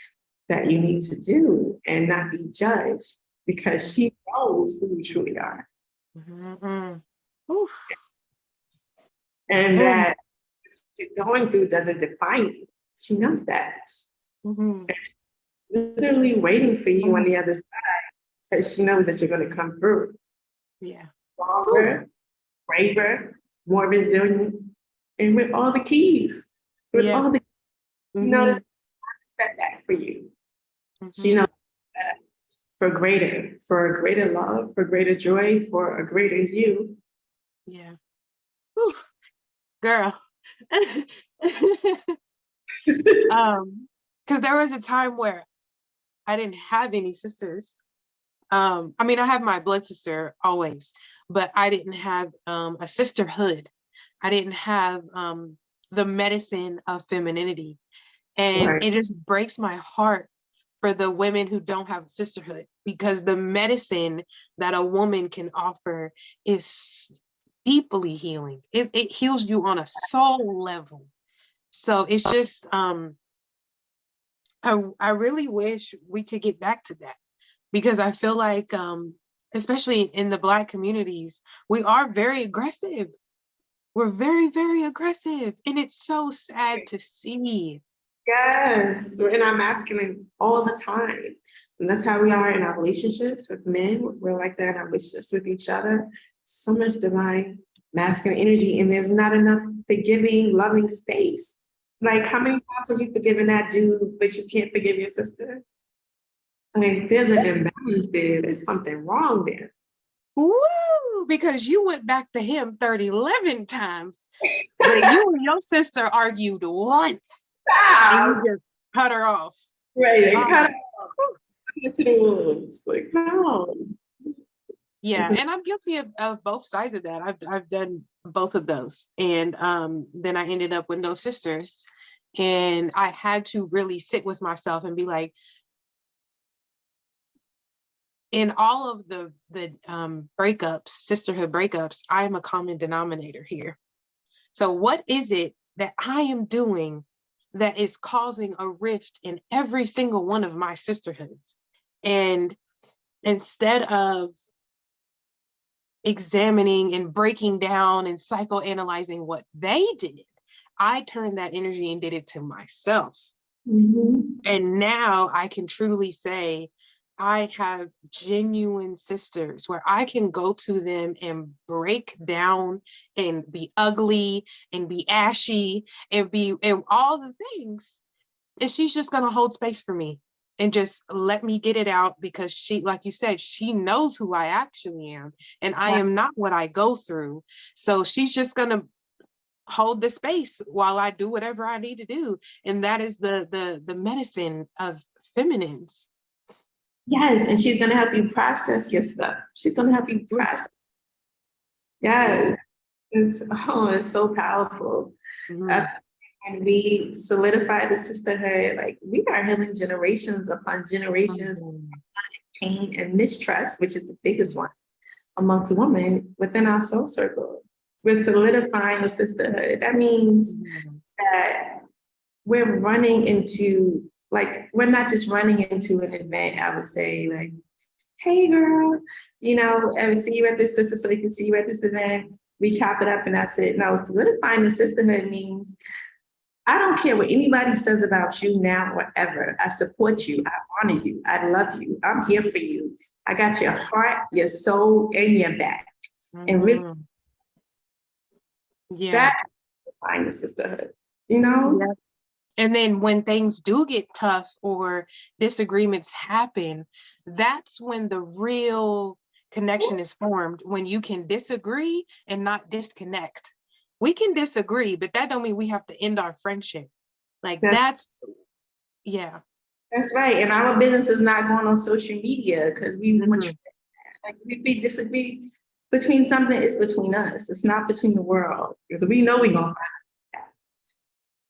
that you need to do and not be judged because she knows who you truly are. Oof. And that what you're going through doesn't define you. She knows that. Literally waiting for you on the other side because she knows that you're going to come through. Yeah. Stronger, braver, more resilient, and with all the keys. With all the you notice set that for you. She knows that for greater love, for greater joy, for a greater you. Yeah. Whew. Girl. Because there was a time where I didn't have any sisters. I mean, I have my blood sister always, but I didn't have a sisterhood. I didn't have the medicine of femininity. And it just breaks my heart for the women who don't have a sisterhood, because the medicine that a woman can offer is deeply healing. It heals you on a soul level. So it's just, I really wish we could get back to that, because I feel like, especially in the Black communities, we are very aggressive. We're very, very aggressive. And it's so sad to see. Yes, we're in our masculine all the time. And that's how we are in our relationships with men. We're like that in our relationships with each other. So much divine masculine energy, and there's not enough forgiving, loving space. Like, how many times have you forgiven that dude, but you can't forgive your sister? Like, there's an imbalance there. There's something wrong there. Woo! Because you went back to him 11 times, but you and your sister argued once. And you just cut her off. Right, cut her off. Into the wolves. Like, how? Yeah, and I'm guilty of both sides of that. I've done both of those. And then I ended up with no sisters. And I had to really sit with myself and be like, in all of the breakups, sisterhood breakups, I am a common denominator here. So what is it that I am doing that is causing a rift in every single one of my sisterhoods? And instead of examining and breaking down and psychoanalyzing what they did, I turned that energy and did it to myself. And now I can truly say I have genuine sisters where I can go to them and break down and be ugly and be ashy and all the things. And she's just going to hold space for me and just let me get it out, because she, like you said, she knows who I actually am, and I am not what I go through. So she's just going to hold the space while I do whatever I need to do. And that is the medicine of feminines. Yes, and she's going to help you process your stuff. She's going to help you process. Yes, it's so powerful. And we solidify the sisterhood, like, we are healing generations upon generations of pain and mistrust, which is the biggest one amongst women within our soul circle. We're solidifying the sisterhood. That means that we're running into, like, we're not just running into an event, I would say, like, hey girl, I would see you at this sister, so we can see you at this event. We chop it up and that's it. No, solidifying the sisterhood means I don't care what anybody says about you now or ever. I support you. I honor you. I love you. I'm here for you. I got your heart, your soul, and your back. And really, that's solidifying the sisterhood, Yeah. And then when things do get tough or disagreements happen, that's when the real connection is formed, when you can disagree and not disconnect. We can disagree, but that don't mean we have to end our friendship. Like that's right. And our business is not going on social media because we want you, like, if we disagree between something, it's between us. It's not between the world, because we know we're going to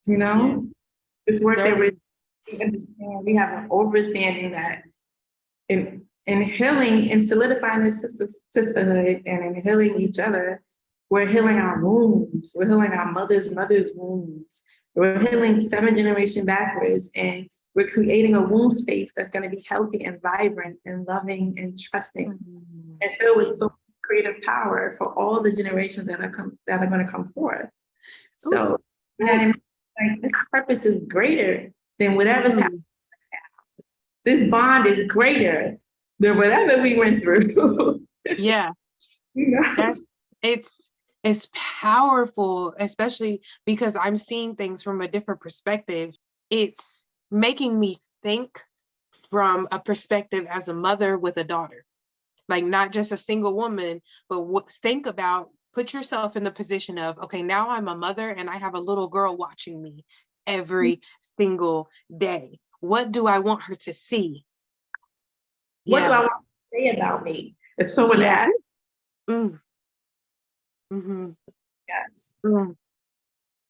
find that. This work that we understand, we have an understanding that in healing and solidifying this sisterhood and in healing each other, we're healing our wounds. We're healing our mother's wounds. We're healing 7 generations backwards, and we're creating a womb space that's going to be healthy and vibrant and loving and trusting and filled with so much creative power for all the generations that are going to come forth. So, you know what I mean? Like, this purpose is greater than whatever's happening. This bond is greater than whatever we went through. Yeah. You know? It's powerful, especially because I'm seeing things from a different perspective. It's making me think from a perspective as a mother with a daughter, like not just a single woman, but put yourself in the position of, okay, now I'm a mother and I have a little girl watching me every single day. What do I want her to see? What do I want to say about me? If someone asks. Mm. Mm-hmm. Yes. Mm.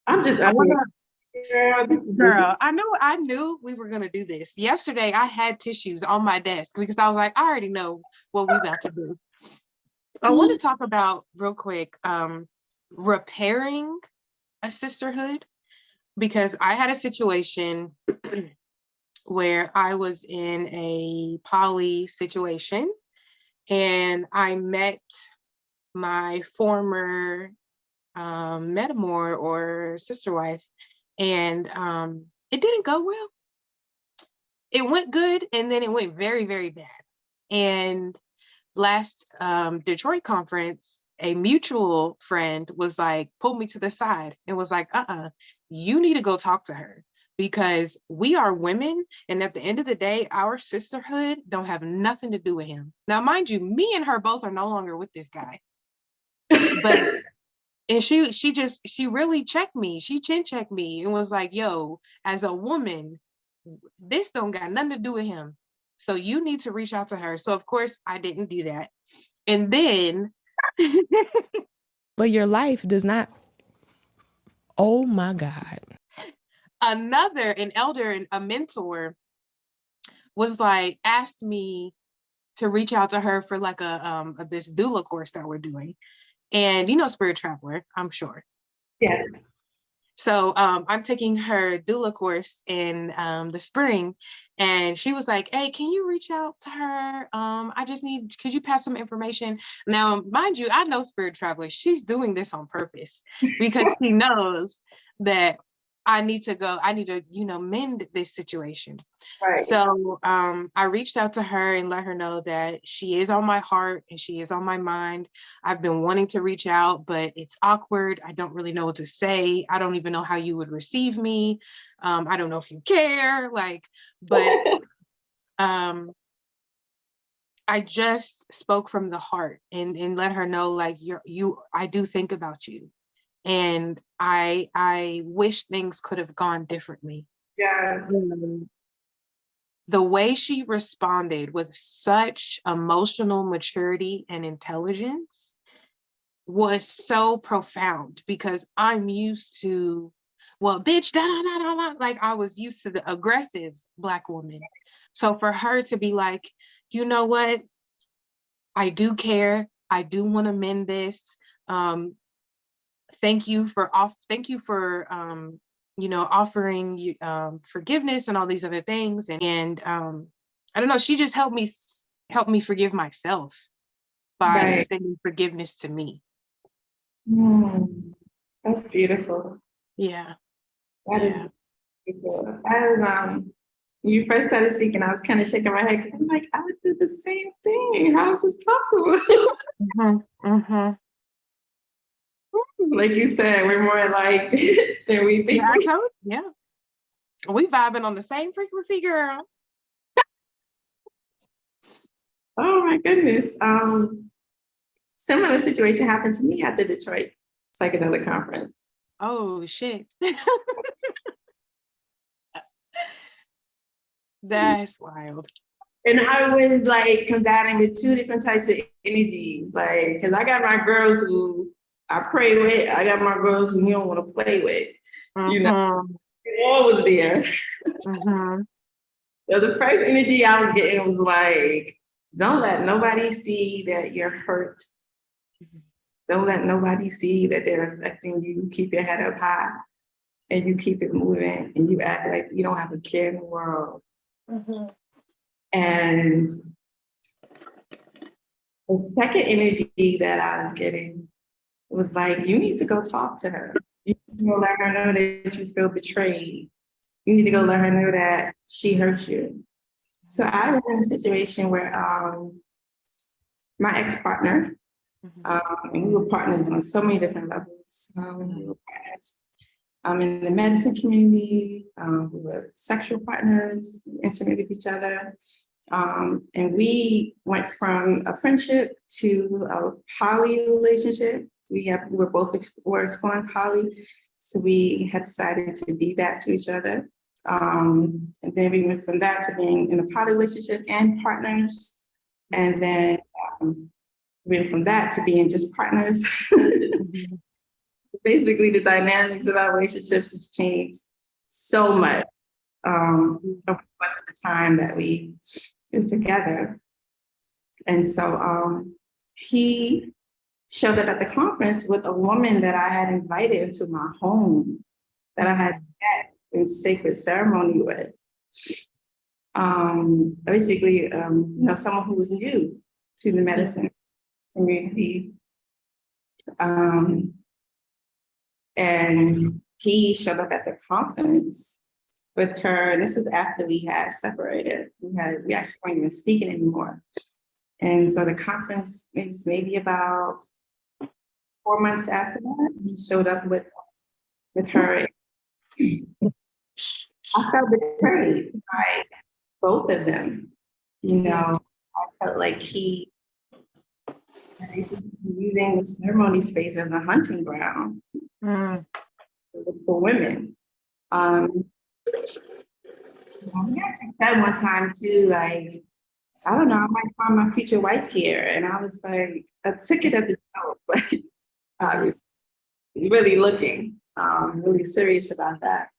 I'm just Girl, I knew we were gonna do this. Yesterday I had tissues on my desk because I was like, I already know what we about to do. I want to talk about real quick repairing a sisterhood, because I had a situation where I was in a poly situation and I met my former metamor or sister wife, and it didn't go well. It went good and then it went very, very bad. And last Detroit conference, a mutual friend was like, pulled me to the side and was like, you need to go talk to her, because we are women, and at the end of the day, our sisterhood don't have nothing to do with him. Now, mind you, me and her both are no longer with this guy. But and she really checked me. She chin checked me and was like, yo, as a woman, this don't got nothing to do with him. So you need to reach out to her. So of course I didn't do that. And then but your life does not. Oh my God. an elder and a mentor was like, asked me to reach out to her for like this doula course that we're doing. And you know, Spirit Traveler, I'm sure. Yes. So I'm taking her doula course in the spring, and she was like, hey, can you reach out to her? Could you pass some information? Now, mind you, I know Spirit Traveler, she's doing this on purpose because she knows that I need to, mend this situation. Right. So I reached out to her and let her know that she is on my heart and she is on my mind. I've been wanting to reach out, but it's awkward. I don't really know what to say. I don't even know how you would receive me. I don't know if you care, but I just spoke from the heart and let her know, like, I do think about you. And I wish things could have gone differently. Yes. The way she responded with such emotional maturity and intelligence was so profound, because I'm used to, well, bitch, da da da da da. Like, I was used to the aggressive Black woman. So for her to be like, you know what? I do care. I do want to mend this. Thank you for offering you forgiveness and all these other things. And I don't know, she just helped me forgive myself by extending forgiveness to me. That's beautiful. Yeah. That is beautiful. You first started speaking, I was kind of shaking my head because I'm like, I would do the same thing. How is this possible? Like you said, we're more alike than we think. Yeah. We vibing on the same frequency, girl. Oh my goodness. Similar situation happened to me at the Detroit Psychedelic Conference. Oh shit. That's wild. And I was like combating with 2 different types of energies, like, because I got my girls who I pray with, I got my girls who you don't want to play with. You know, it all was there. So the first energy I was getting was like, don't let nobody see that you're hurt. Don't let nobody see that they're affecting you. Keep your head up high. and you keep it moving and you act like you don't have a care in the world. And the second energy that I was getting was like, you need to go talk to her. You need to go let her know that you feel betrayed. You need to go let her know that she hurt you. So I was in a situation where my ex-partner, and we were partners on so many different levels. We were partners in the medicine community, we were sexual partners, intimate with each other. And we went from a friendship to a poly relationship. We were both exploring poly, so we had decided to be that to each other. And then we went from that to being in a poly relationship and partners. And then we went from that to being just partners. Basically, the dynamics of our relationships has changed so much over the course of the time that we were together. And so he showed up at the conference with a woman that I had invited into my home, that I had met in sacred ceremony with. Basically, someone who was new to the medicine community. And he showed up at the conference with her, and this was after we had separated. We actually weren't even speaking anymore. And so the conference was maybe about 4 months after that, he showed up with her. I felt betrayed by both of them. I felt like he using the ceremony space as a hunting ground for women. He actually said one time too, like, I don't know, I might find my future wife here. And I was like, I took it as a joke, but I was really looking, really serious about that.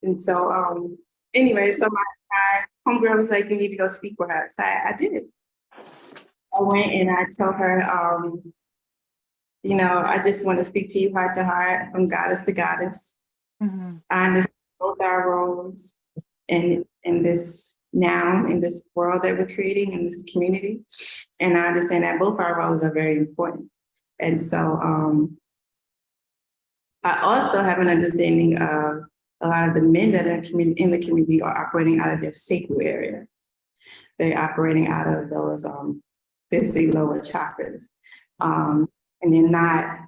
And so anyway, so my homegirl was like, you need to go speak with her. So I did. I went and I told her, I just want to speak to you heart to heart, from goddess to goddess. I understand both our roles in this world that we're creating in this community. And I understand that both our roles are very important. And so I also have an understanding of a lot of the men that are in the community are operating out of their sacral area. They're operating out of those basically lower chakras. And they're not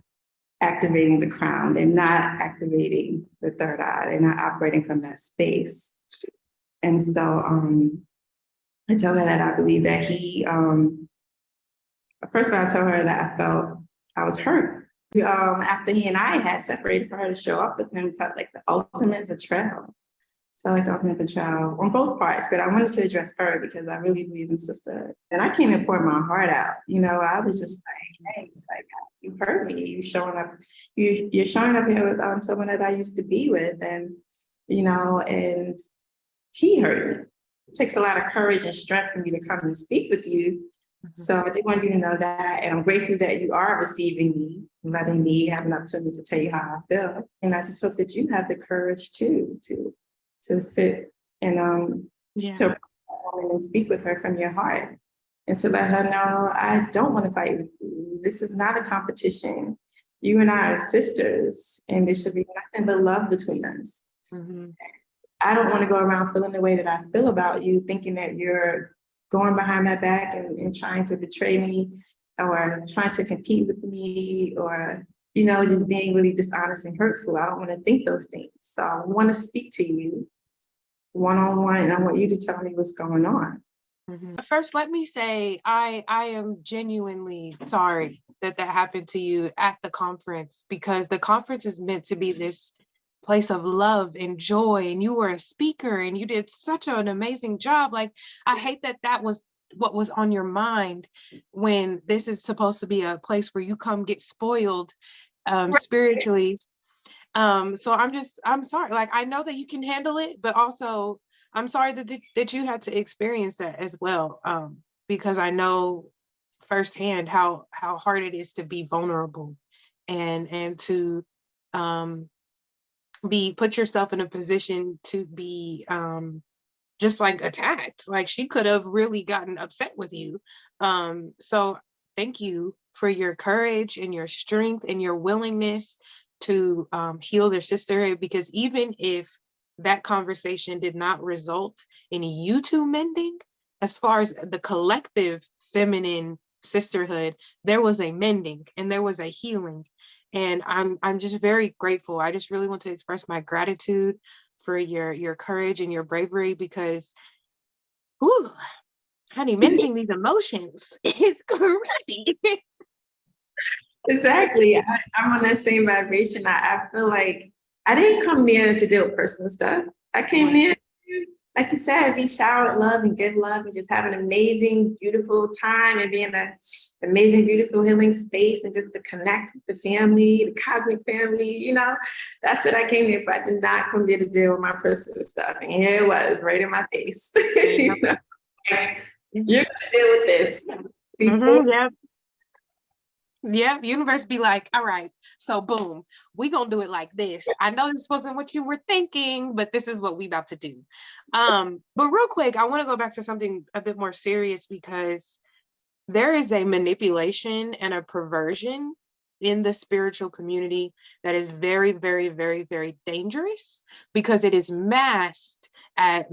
activating the crown. They're not activating the third eye. They're not operating from that space. And so I told her that I believe that he, first of all, I told her that I felt I was hurt. After he and I had separated, for her to show up with him felt like the ultimate betrayal. Felt like the ultimate betrayal on both parts, but I wanted to address her because I really believe in sisterhood. And I came and poured my heart out. I was just like, hey, like, you hurt me. You're showing up here with someone that I used to be with, and and he hurt me. It takes a lot of courage and strength for me to come and speak with you. So I did want you to know that, and I'm grateful that you are receiving me, letting me have an opportunity to tell you how I feel. And I just hope that you have the courage too, to sit and to and speak with her from your heart, and to let her know, I don't want to fight with you. This is not a competition. You and I are sisters, and there should be nothing but love between us. I don't want to go around feeling the way that I feel about you, thinking that you're going behind my back and trying to betray me, or trying to compete with me, or just being really dishonest and hurtful. I don't want to think those things. So I want to speak to you one-on-one, and I want you to tell me what's going on. First, let me say I am genuinely sorry that happened to you at the conference, because the conference is meant to be this place of love and joy, and you were a speaker and you did such an amazing job. Like, I hate that was what was on your mind, when this is supposed to be a place where you come get spoiled spiritually. So I'm sorry. Like, I know that you can handle it, but also I'm sorry that you had to experience that as well. Because I know firsthand how hard it is to be vulnerable and to put yourself in a position to be just like attacked. Like she could have really gotten upset with you. So thank you for your courage and your strength and your willingness to heal their sisterhood, because even if that conversation did not result in you two mending, as far as the collective feminine sisterhood, there was a mending and there was a healing. And I'm just very grateful. I just really want to express my gratitude for your courage and your bravery, because whew, honey, managing these emotions is crazy. Exactly. I'm on that same vibration. I feel like I didn't come there to deal with personal stuff. I came there to, like you said, be showered with love and give love and just have an amazing, beautiful time and be in an amazing, beautiful healing space and just to connect with the family, the cosmic family, you know. That's what I came here for. I did not come there to deal with my personal stuff. And here it was, right in my face. You know? Like, you're gonna deal with this before. Yeah, universe be like, all right, so boom, we gonna do it like this. I know this wasn't what you were thinking, but this is what we about to do. But real quick, I want to go back to something a bit more serious, because there is a manipulation and a perversion in the spiritual community that is very, very, very, very dangerous, because it is masked as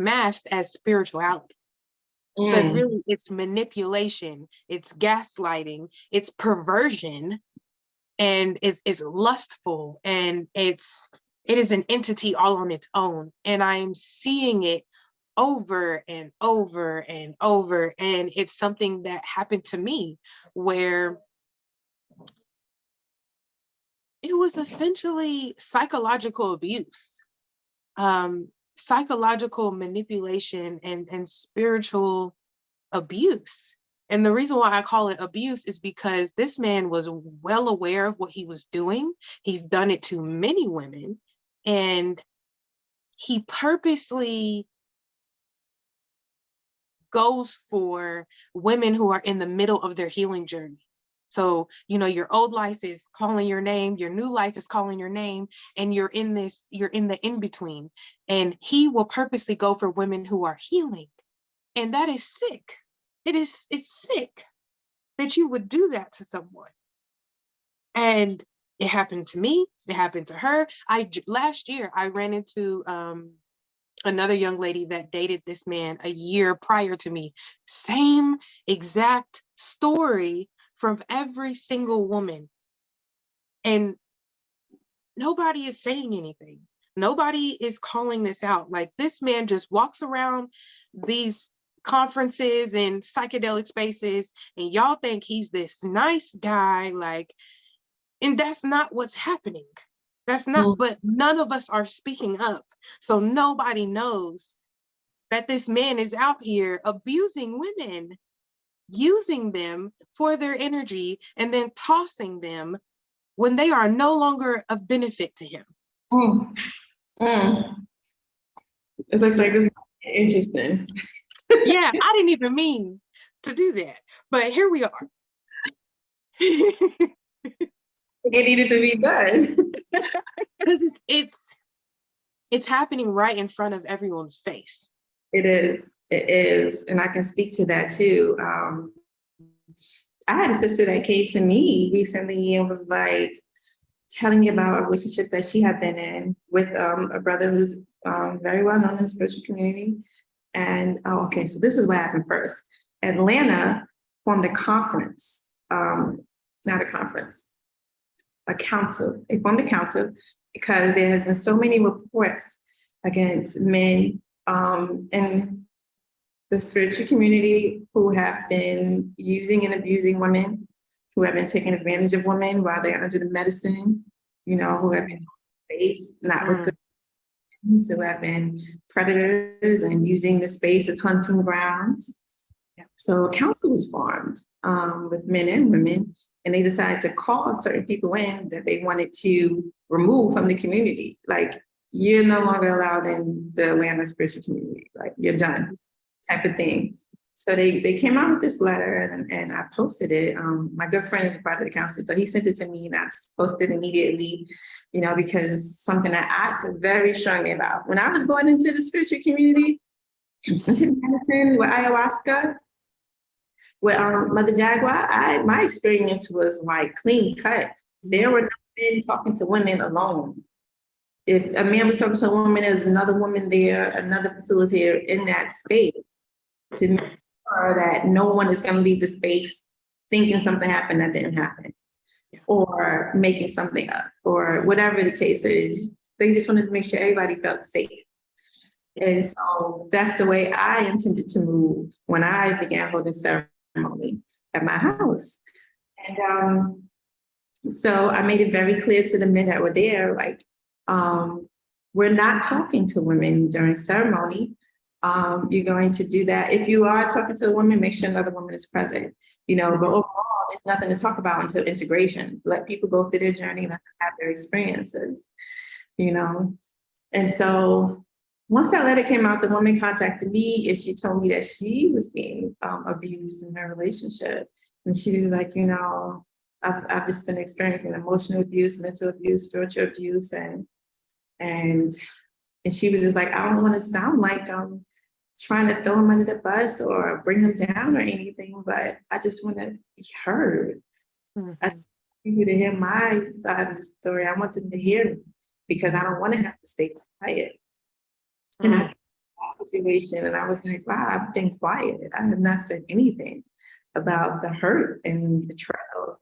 spirituality. But really, it's manipulation, it's gaslighting, it's perversion, and it's lustful, and it is an entity all on its own. And I'm seeing it over and over and over. And it's something that happened to me where it was essentially psychological abuse. Psychological manipulation and spiritual abuse. And the reason why I call it abuse is because this man was well aware of what he was doing. He's done it to many women, and he purposely goes for women who are in the middle of their healing journey. So, you know, your old life is calling your name, your new life is calling your name, and you're in the in-between. And he will purposely go for women who are healing. And that is sick. It's sick that you would do that to someone. And it happened to me, it happened to her. Last year, I ran into another young lady that dated this man a year prior to me. Same exact story from every single woman. And nobody is saying anything. Nobody is calling this out. Like, this man just walks around these conferences and psychedelic spaces, and y'all think he's this nice guy, like, and that's not what's happening. That's not, but none of us are speaking up. So nobody knows that this man is out here abusing women, using them for their energy, and then tossing them when they are no longer of benefit to him. It looks like this is interesting. Yeah, I didn't even mean to do that, but here we are. It needed to be done. Because it's happening right in front of everyone's face. It is. And I can speak to that too. I had a sister that came to me recently and was like telling me about a relationship that she had been in with a brother who's very well known in the spiritual community. And so this is what happened first. Atlanta formed a conference, not a conference, a council. They formed a council because there has been so many reports against men in the spiritual community who have been using and abusing women, who have been taking advantage of women while they're under the medicine, you know, who have been faced not with good things, who have been predators and using the space as hunting grounds. So a council was formed with men and women, and they decided to call certain people in that they wanted to remove from the community. Like, you're no longer allowed in the Atlanta spiritual community, like, you're done, type of thing. So they came out with this letter, and I posted it. My good friend is a part of the council, so he sent it to me, and I just posted immediately, because it's something that I feel very strongly about. When I was going into the spiritual community, into the medicine with ayahuasca, with Mother Jaguar, my experience was like clean cut. There were no men talking to women alone. If a man was talking to a woman, there's another woman there, another facilitator in that space to make sure that no one is going to leave the space thinking something happened that didn't happen, or making something up, or whatever the case is. They just wanted to make sure everybody felt safe. And so that's the way I intended to move when I began holding ceremony at my house. And so I made it very clear to the men that were there, like, we're not talking to women during ceremony. You're going to do that. If you are talking to a woman, make sure another woman is present, but overall, there's nothing to talk about until integration. Let people go through their journey, let them have their experiences, And so once that letter came out, the woman contacted me and she told me that she was being abused in her relationship. And she was like, I've just been experiencing emotional abuse, mental abuse, spiritual abuse, and she was just like, I don't want to sound like I'm trying to throw him under the bus or bring him down or anything, but I just want to be heard. Mm-hmm. I want you to hear my side of the story. I want them to hear me because I don't want to have to stay quiet. And I that situation, and I was like, wow, I've been quiet. I have not said anything about the hurt and betrayal,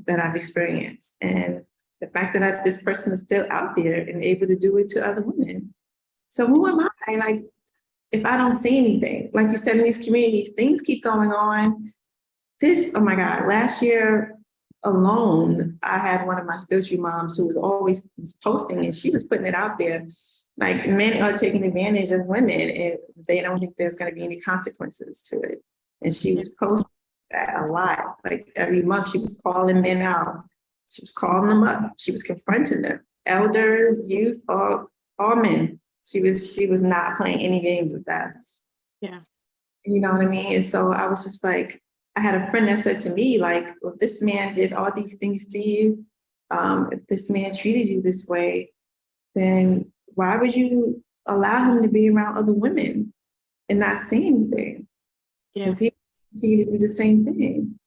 that I've experienced. And the fact that this person is still out there and able to do it to other women. So who am I? Like, if I don't say anything, like you said, in these communities, things keep going on. Oh my God, last year alone, I had one of my spiritual moms who was always posting, and she was putting it out there. Like, men are taking advantage of women and they don't think there's going to be any consequences to it. And she was posting that a lot. Like, every month she was calling men out. She was calling them up. She was confronting them. Elders, youth, all men. She was not playing any games with that. Yeah. You know what I mean? And so I was just like, I had a friend that said to me, like, if this man did all these things to you, if this man treated you this way, then why would you allow him to be around other women and not say anything? Because he continued to do the same thing.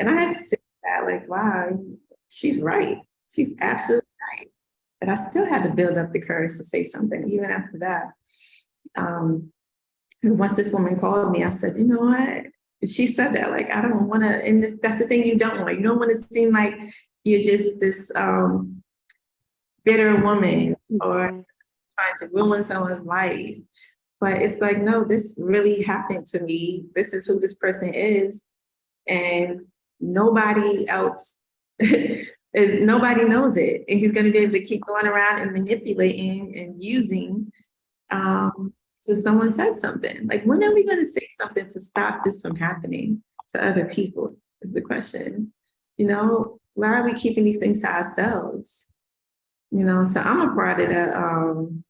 And I had to say that, like, wow, she's right. She's absolutely right. But I still had to build up the courage to say something, even after that. And once this woman called me, I said, you know what? She said that, like, I don't want to, and that's the thing you don't want. You don't want to seem like you're just this bitter woman or trying to ruin someone's life. But it's like, no, this really happened to me. This is who this person is. And nobody else, nobody knows it. And he's going to be able to keep going around and manipulating and using till someone says something. Like, when are we going to say something to stop this from happening to other people is the question. Why are we keeping these things to ourselves? So I'm a part of that.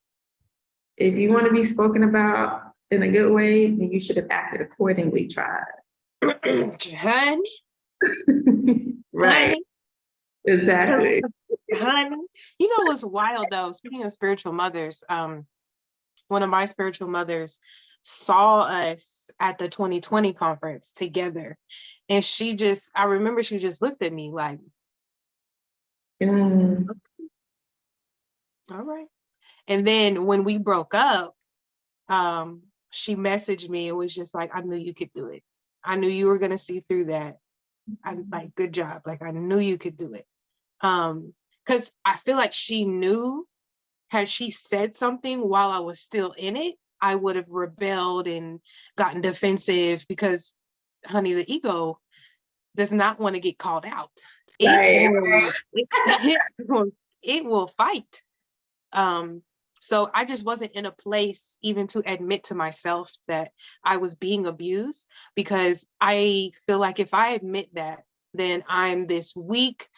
If you want to be spoken about in a good way, then you should have acted accordingly, tried. Honey. Right. Honey. Exactly. Honey. What's wild though, speaking of spiritual mothers, one of my spiritual mothers saw us at the 2020 conference together. And I remember she just looked at me like, all right. And then when we broke up, she messaged me and was just like, I knew you could do it. I knew you were going to see through that. I'm like, good job. Like, I knew you could do it. Because I feel like she knew, had she said something while I was still in it, I would have rebelled and gotten defensive because, honey, the ego does not want to get called out. It will fight. So I just wasn't in a place even to admit to myself that I was being abused, because I feel like if I admit that, then I'm this weak,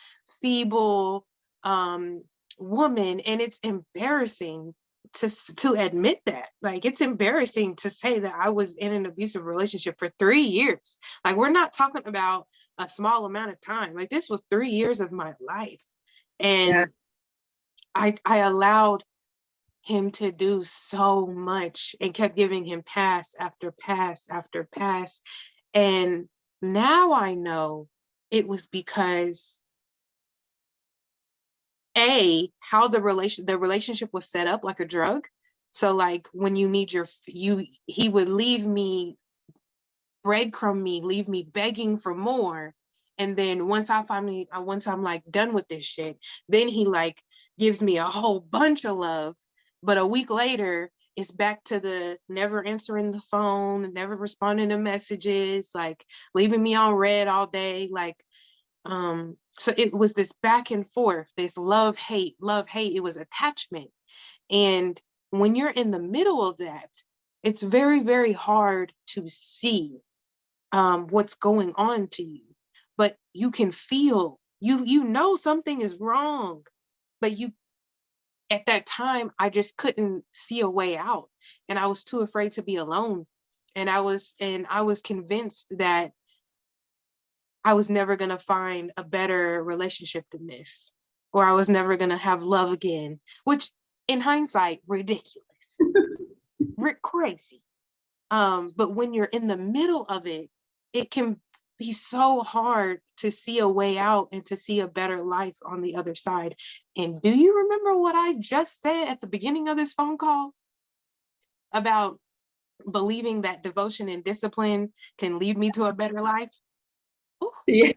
feeble woman, and it's embarrassing to admit that. Like, it's embarrassing to say that I was in an abusive relationship for 3 years. Like, we're not talking about a small amount of time. Like, this was 3 years of my life. And I allowed him to do so much and kept giving him pass after pass after pass. And now I know it was because how the relationship was set up like a drug. So like when you need he would leave me, breadcrumb me, leave me begging for more. And then once I'm like done with this shit, then he like gives me a whole bunch of love. But a week later, it's back to the never answering the phone, never responding to messages, like leaving me on red all day. Like, so it was this back and forth, this love, hate. It was attachment. And when you're in the middle of that, it's very, very hard to see what's going on to you. But you can feel, you know something is wrong, but at that time, I just couldn't see a way out. And I was too afraid to be alone. And I was convinced that I was never going to find a better relationship than this, or I was never going to have love again, which in hindsight, ridiculous, crazy. But when you're in the middle of it, it can be so hard to see a way out and to see a better life on the other side. And do you remember what I just said at the beginning of this phone call about believing that devotion and discipline can lead me to a better life? Ooh. Yes.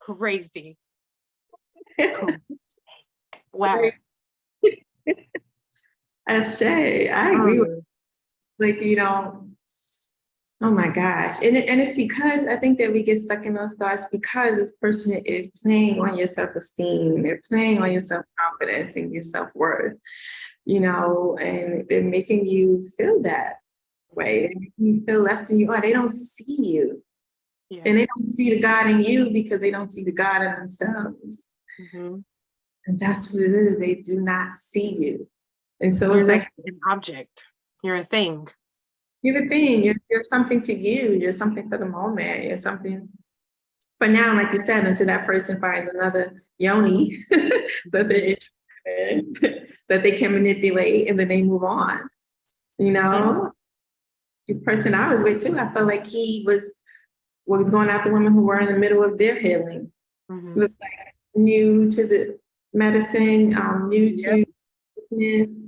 Crazy. Wow. Ashay, I agree with, like, oh my gosh. And it's because I think that we get stuck in those thoughts because this person is playing on your self-esteem. They're playing on your self-confidence and your self-worth, and they're making you feel that way. They make you feel less than you are. They don't see you. Yeah. And they don't see the God in you because they don't see the God in themselves. Mm-hmm. And that's what it is. They do not see you. And so it's like an object. You're a thing. You're a thing. You're something to you. You're something for the moment. You're something for now, like you said, until that person finds another yoni that they're interested in, that they can manipulate, and then they move on. The person I was with too, I felt like he was going after women who were in the middle of their healing. Mm-hmm. He was like new to the medicine, new to business.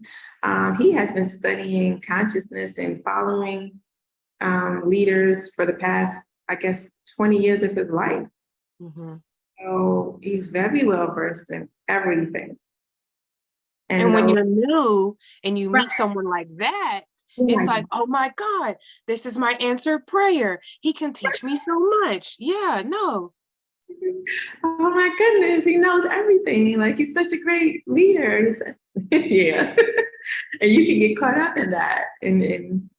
He has been studying consciousness and following leaders for the past, I guess, 20 years of his life. Mm-hmm. So he's very well versed in everything. And when you're new and you meet someone like that, it's like, oh my God, this is my answered prayer. He can teach me so much. Yeah, no. Oh my goodness, he knows everything. Like, he's such a great leader. He said, yeah. And you can get caught up in that, in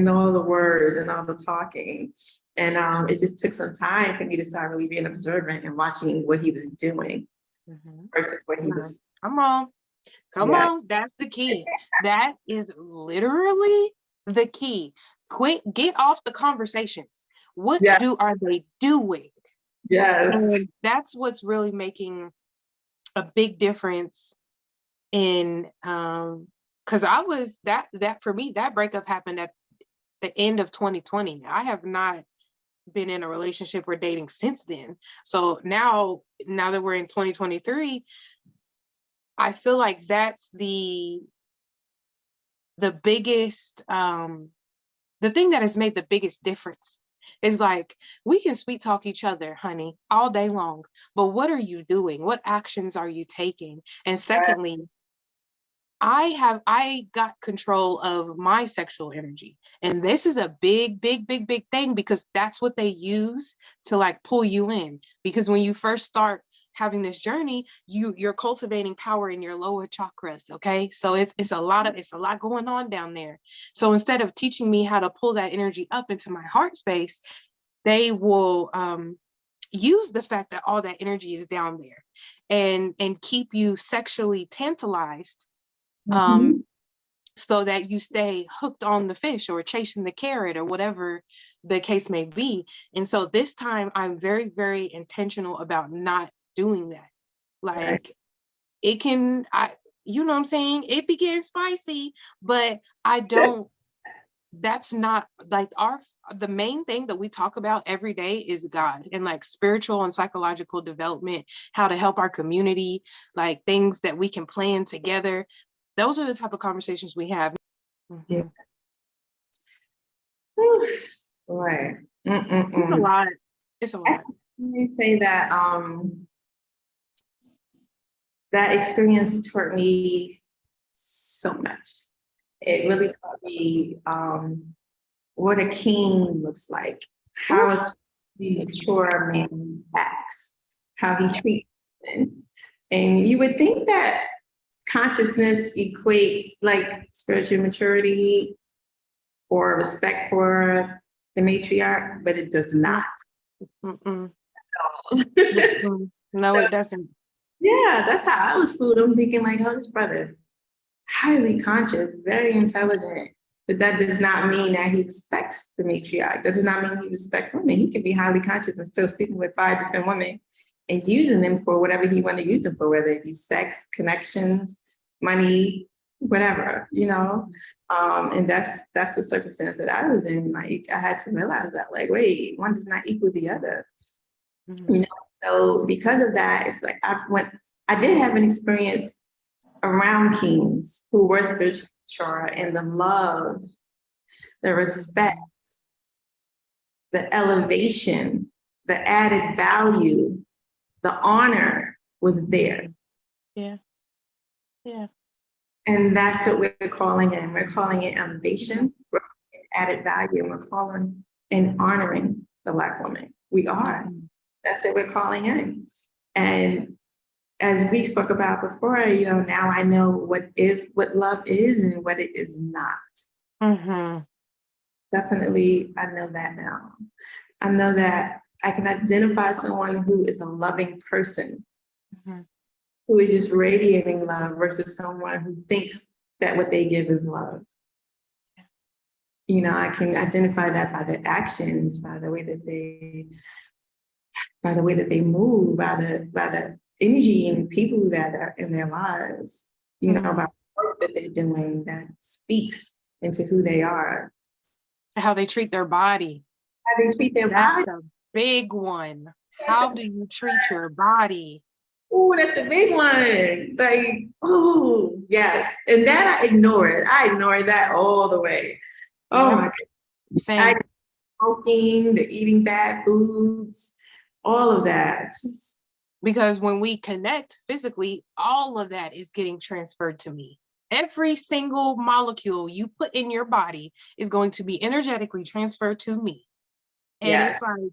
all the words and all the talking. And it just took some time for me to start really being observant and watching what he was doing versus what he was. Come on, that's the key. That is literally the key. Get off the conversations. What are they doing? Yes. And that's what's really making a big difference in, because I was that for me, that breakup happened at the end of 2020. I have not been in a relationship or dating since then. So now that we're in 2023, I feel like that's the biggest, the thing that has made the biggest difference. Is like, we can sweet talk each other, honey, all day long, but what are you doing? What actions are you taking? And secondly, I got control of my sexual energy. And this is a big thing, because that's what they use to like pull you in. Because when you first start having this journey, you're cultivating power in your lower chakras. Okay. So it's a lot going on down there. So instead of teaching me how to pull that energy up into my heart space, they will use the fact that all that energy is down there and keep you sexually tantalized, so that you stay hooked on the fish or chasing the carrot or whatever the case may be. And so this time I'm very, very intentional about not doing that. Like it can, you know what I'm saying? It be getting spicy, but I don't, that's not like the main thing that we talk about every day is God and like spiritual and psychological development, how to help our community, like things that we can plan together. Those are the type of conversations we have. Yeah. Right. It's a lot. It's a lot. Let me say that that experience taught me so much. It really taught me what a king looks like, how a mature man acts, how he treats women. And you would think that consciousness equates like spiritual maturity or respect for the matriarch, but it does not. No, it doesn't. Yeah, that's how I was fooled. I'm thinking like, oh, this brother's highly conscious, very intelligent, but that does not mean that he respects the matriarch. That does not mean he respects women. He can be highly conscious and still sleeping with 5 different women and using them for whatever he want to use them for, whether it be sex, connections, money, whatever, you know. And that's the circumstance that I was in. Like I had to realize that, like, wait, one does not equal the other. You know, so because of that, it's like I did have an experience around kings who were spiritually mature, and the love, the respect, the elevation, the added value, the honor was there. Yeah. And that's what we're calling in. We're calling it elevation, we're calling it added value, and we're calling and honoring the Black woman. We are. That's what we're calling in. And as we spoke about before, you know, now I know what love is and what it is not. Definitely, I know that now. I know that I can identify someone who is a loving person, who is just radiating love versus someone who thinks that what they give is love. You know, I can identify that by their actions, by the way that they move, by the energy and people that are in their lives, you know, by the work that they're doing that speaks into who they are. How they treat their body. How they treat their body. That's a big one. How do you treat your body? Oh, that's a big one. Like, oh, yes. And that I ignored. I ignored that all the way. Oh my God. Same. Smoking, the eating bad foods, all of that. Because when we connect physically, all of that is getting transferred to me. Every single molecule you put in your body is going to be energetically transferred to me. And it's like,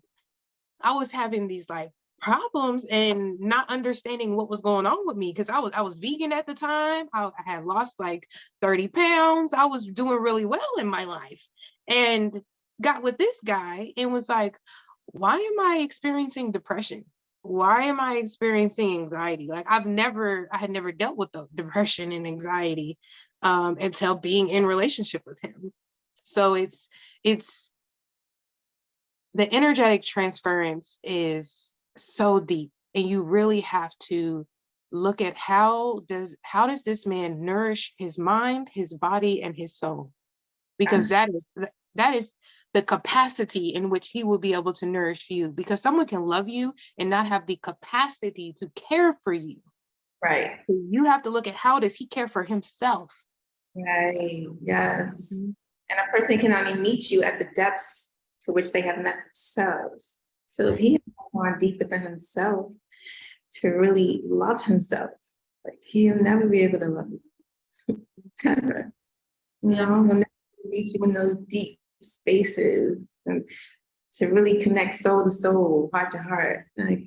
I was having these like problems and not understanding what was going on with me, because I was vegan at the time. I had lost like 30 pounds. I was doing really well in my life, and got with this guy and was like, why am I experiencing depression? Why am I experiencing anxiety? Like I had never dealt with the depression and anxiety until being in relationship with him. So it's the energetic transference is so deep, and you really have to look at how does this man nourish his mind, his body, and his soul, because that is the capacity in which he will be able to nourish you, because someone can love you and not have the capacity to care for you. Right. So you have to look at how does he care for himself. Right. Yes. And a person can only meet you at the depths to which they have met themselves. So if he has gone deep within himself to really love himself, like he'll never be able to love you. Ever. You know, he'll never meet you in those deep spaces and to really connect soul to soul, heart to heart. Like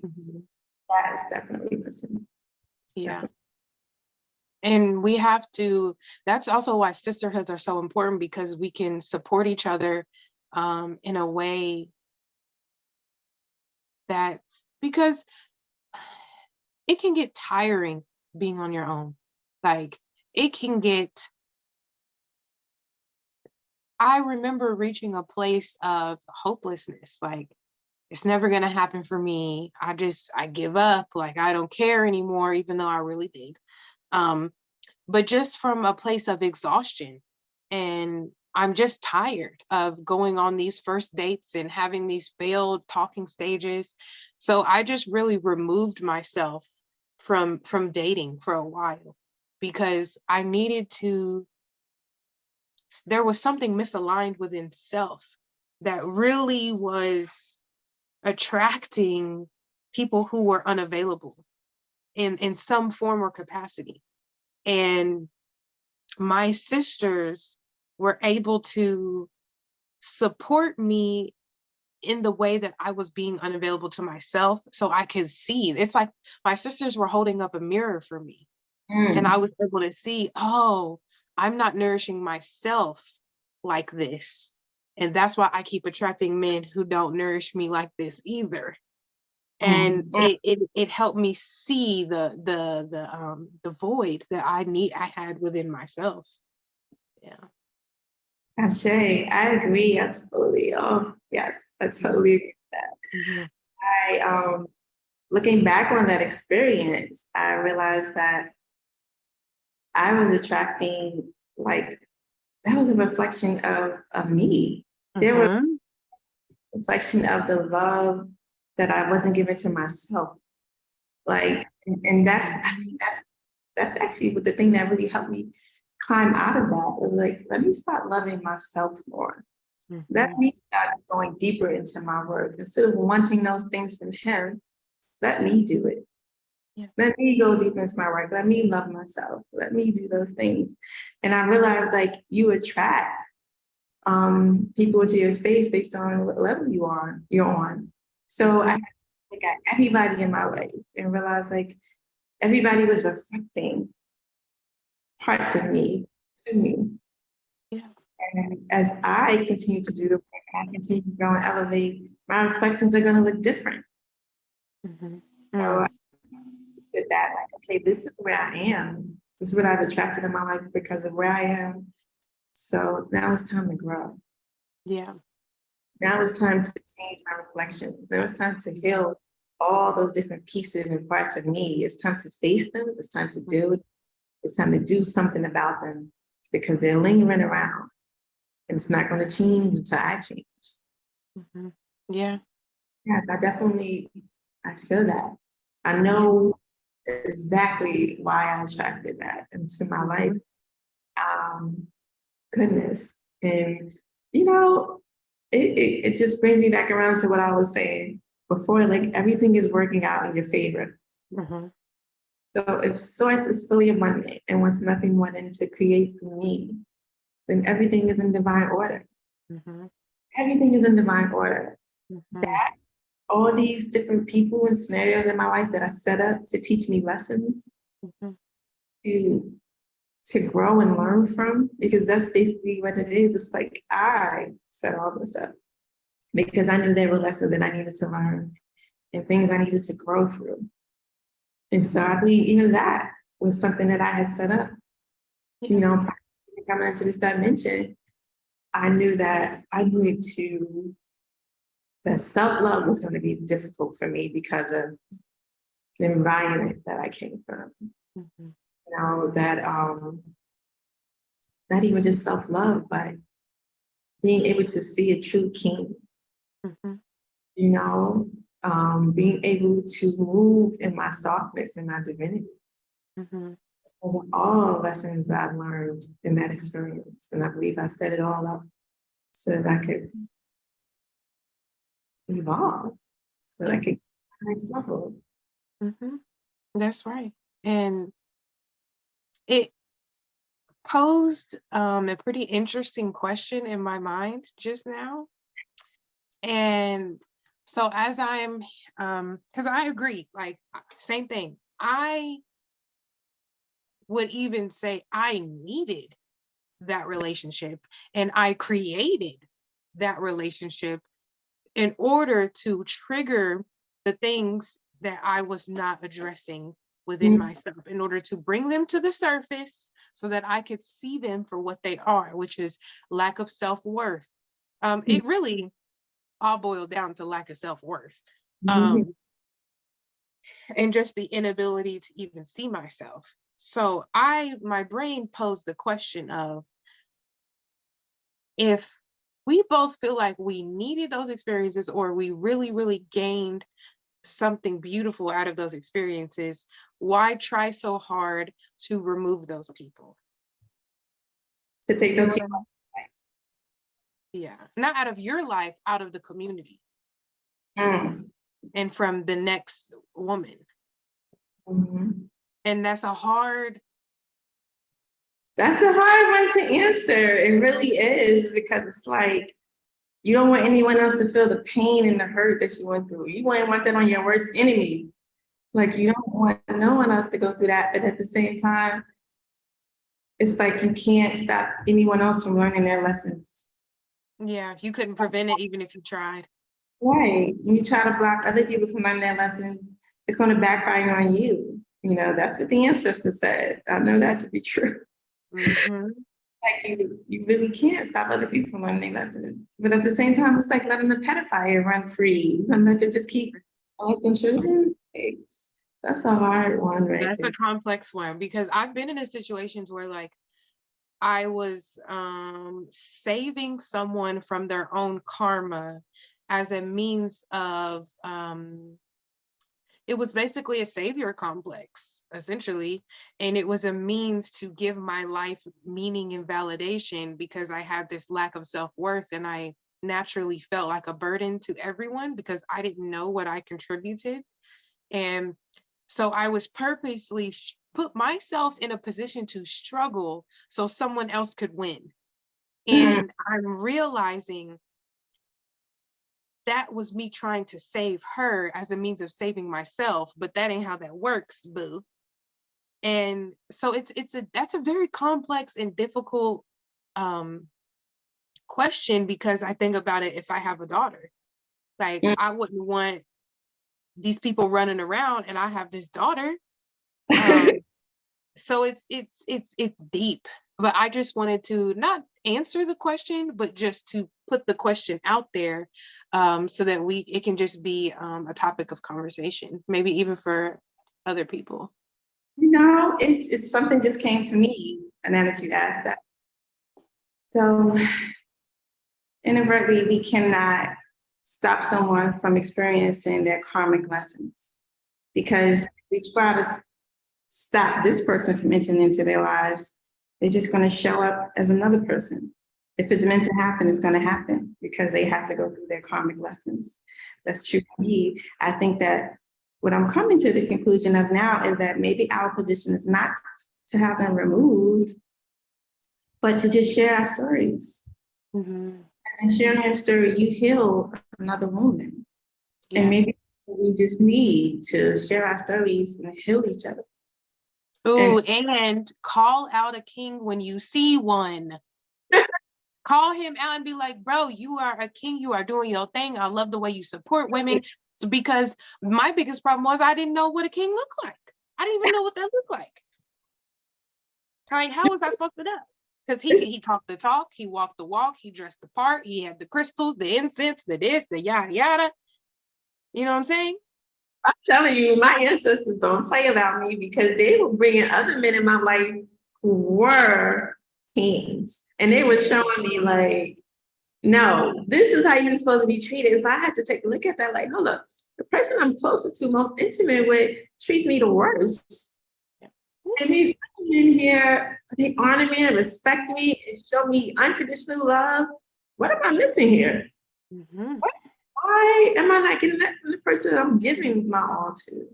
that is definitely missing. Yeah. And we have to, that's also why sisterhoods are so important, because we can support each other in a way that, because it can get tiring being on your own. Like, it can get, I remember reaching a place of hopelessness. Like, it's never going to happen for me. I give up. Like, I don't care anymore, even though I really did. But just from a place of exhaustion, and I'm just tired of going on these first dates and having these failed talking stages. So I just really removed myself from dating for a while, because I needed to, there was something misaligned within self that really was attracting people who were unavailable in some form or capacity. And my sisters were able to support me in the way that I was being unavailable to myself, so I could see. It's like my sisters were holding up a mirror for me, and I was able to see, oh, I'm not nourishing myself like this. And that's why I keep attracting men who don't nourish me like this either. And it helped me see the void that I had within myself. Yeah. Ashe, I agree. I totally, oh, yes, I totally agree with that. I, looking back on that experience, I realized that I was attracting, like, that was a reflection of me. There was a reflection of the love that I wasn't giving to myself. Like, and that's, I think that's actually what the thing that really helped me climb out of that was like, let me start loving myself more. Let me start going deeper into my work. Instead of wanting those things from him, let me do it. Yeah. Let me go deeper into my work. Let me love myself. Let me do those things. And I realized, like, you attract people to your space based on what level you're on. So I got everybody in my life and realized, like, everybody was reflecting parts of me to me. Yeah. And as I continue to do the work, I continue to grow and elevate, my reflections are going to look different. So I did that, like, okay, this is where I am. This is what I've attracted in my life because of where I am. So now it's time to grow. Yeah. Now it's time to change my reflection. Now it's time to heal all those different pieces and parts of me. It's time to face them. It's time to deal with them. It's time to do something about them because they're lingering around and it's not going to change until I change. Yeah. Yes, I feel that. I know exactly why I attracted that into my life. Goodness. And, you know, it just brings me back around to what I was saying before, like, everything is working out in your favor. So if source is fully abundant and wants nothing more than to create for me, then everything is in divine order. Everything is in divine order. That all these different people and scenarios in my life that I set up to teach me lessons, to grow and learn from, because that's basically what it is. It's like I set all this up because I knew there were lessons that I needed to learn and things I needed to grow through. And so I believe even that was something that I had set up. You know, coming into this dimension, I knew that I needed to, that self-love was going to be difficult for me because of the environment that I came from. You know, that not even just self-love, but being able to see a true king. You know, being able to move in my softness and my divinity. Those are all lessons I've learned in that experience. And I believe I set it all up so that I could evolve, so that I could get to the next level. That's right. And it posed a pretty interesting question in my mind just now. And so as I'm, because I agree, like, same thing. I would even say I needed that relationship and I created that relationship in order to trigger the things that I was not addressing within myself in order to bring them to the surface so that I could see them for what they are, which is lack of self-worth. It really all boiled down to lack of self-worth. And just the inability to even see myself. So my brain posed the question of, if we both feel like we needed those experiences, or we really, really gained something beautiful out of those experiences, why try so hard to remove those people? To take those people. Yeah, not out of your life, out of the community. And from the next woman. And that's a hard one to answer. It really is, because it's like, you don't want anyone else to feel the pain and the hurt that you went through. You wouldn't want that on your worst enemy. Like, you don't want no one else to go through that. But at the same time, it's like you can't stop anyone else from learning their lessons. Yeah, you couldn't prevent it even if you tried. Right. You try to block other people from learning their lessons, it's going to backfire on you. You know, that's what the ancestors said. I know that to be true. Like, you really can't stop other people from learning lessons. But at the same time, it's like letting the pedophile run free and let them just keep molesting children. Like, that's a hard one, right? That's a complex one, because I've been in a situations where, like, I was saving someone from their own karma as a means of, it was basically a savior complex, essentially. And it was a means to give my life meaning and validation, because I had this lack of self-worth, and I naturally felt like a burden to everyone because I didn't know what I contributed. And so I was purposely put myself in a position to struggle so someone else could win. And I'm realizing that was me trying to save her as a means of saving myself, but that ain't how that works, boo. And so that's a very complex and difficult question, because I think about it, if I have a daughter, like, I wouldn't want these people running around, and I have this daughter. So it's deep, but I just wanted to not answer the question, but just to put the question out there, so that it can just be a topic of conversation, maybe even for other people. You know, it's something just came to me, and now that you asked that. So inadvertently, we cannot stop someone from experiencing their karmic lessons, because we try to stop this person from entering into their lives, they're just going to show up as another person. If it's meant to happen, it's going to happen, because they have to go through their karmic lessons. That's true indeed. I think that what I'm coming to the conclusion of now is that maybe our position is not to have them removed, but to just share our stories. And sharing your story, you heal another woman. And maybe we just need to share our stories and heal each other. Oh, and call out a king when you see one. Call him out and be like, bro, you are a king. You are doing your thing. I love the way you support women. So, because my biggest problem was I didn't know what a king looked like. I didn't even know what that looked like. Like, how was I supposed to know? Because he talked the talk, he walked the walk, he dressed the part, he had the crystals, the incense, the this, the yada yada. You know what I'm saying? I'm telling you, my ancestors don't play about me, because they were bringing other men in my life who were kings. And they were showing me, like, no, this is how you're supposed to be treated. So I had to take a look at that, like, hold up, the person I'm closest to, most intimate with, treats me the worst. And these men here, they honor me and respect me and show me unconditional love. What am I missing here? Why am I not getting that from the person that I'm giving my all to,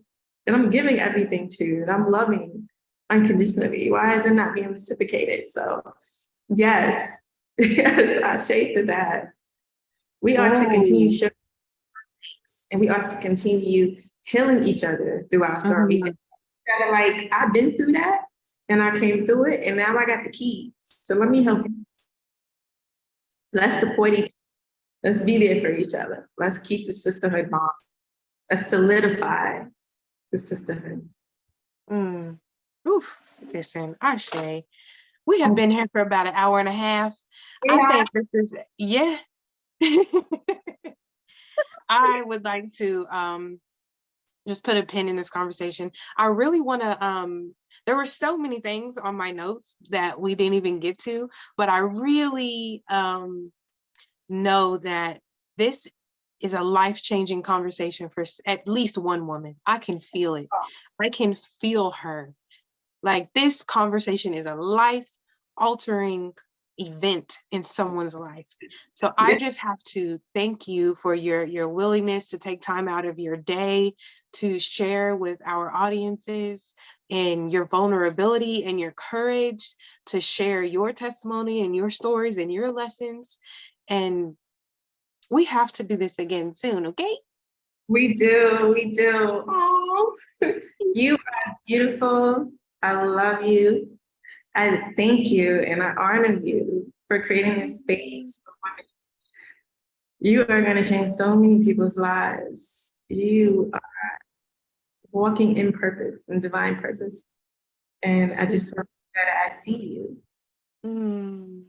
that I'm giving everything to, that I'm loving unconditionally? Why is it not being reciprocated? So yes, yes, I shade to that. We are to continue showing, and we are to continue healing each other through our stories. Like, I've been through that, and I came through it, and now I got the keys. So let me help you. Let's support each other. Let's be there for each other. Let's keep the sisterhood bond. solidify the sisterhood. Oof, listen, Ashe, we have been here for about an hour and a half. I think this is, yeah. I would like to just put a pin in this conversation. I really want to, there were so many things on my notes that we didn't even get to, but I really know that this is a life-changing conversation for at least one woman. I can feel it. I can feel her. Like, this conversation is a life-altering event in someone's life. So I just have to thank you for your willingness to take time out of your day to share with our audiences, and your vulnerability and your courage to share your testimony and your stories and your lessons. And we have to do this again soon, okay? We do. Oh, you are beautiful. I love you. I thank you and I honor you for creating a space for women. You are going to change so many people's lives. You are walking in purpose and divine purpose. And I just want that I see you.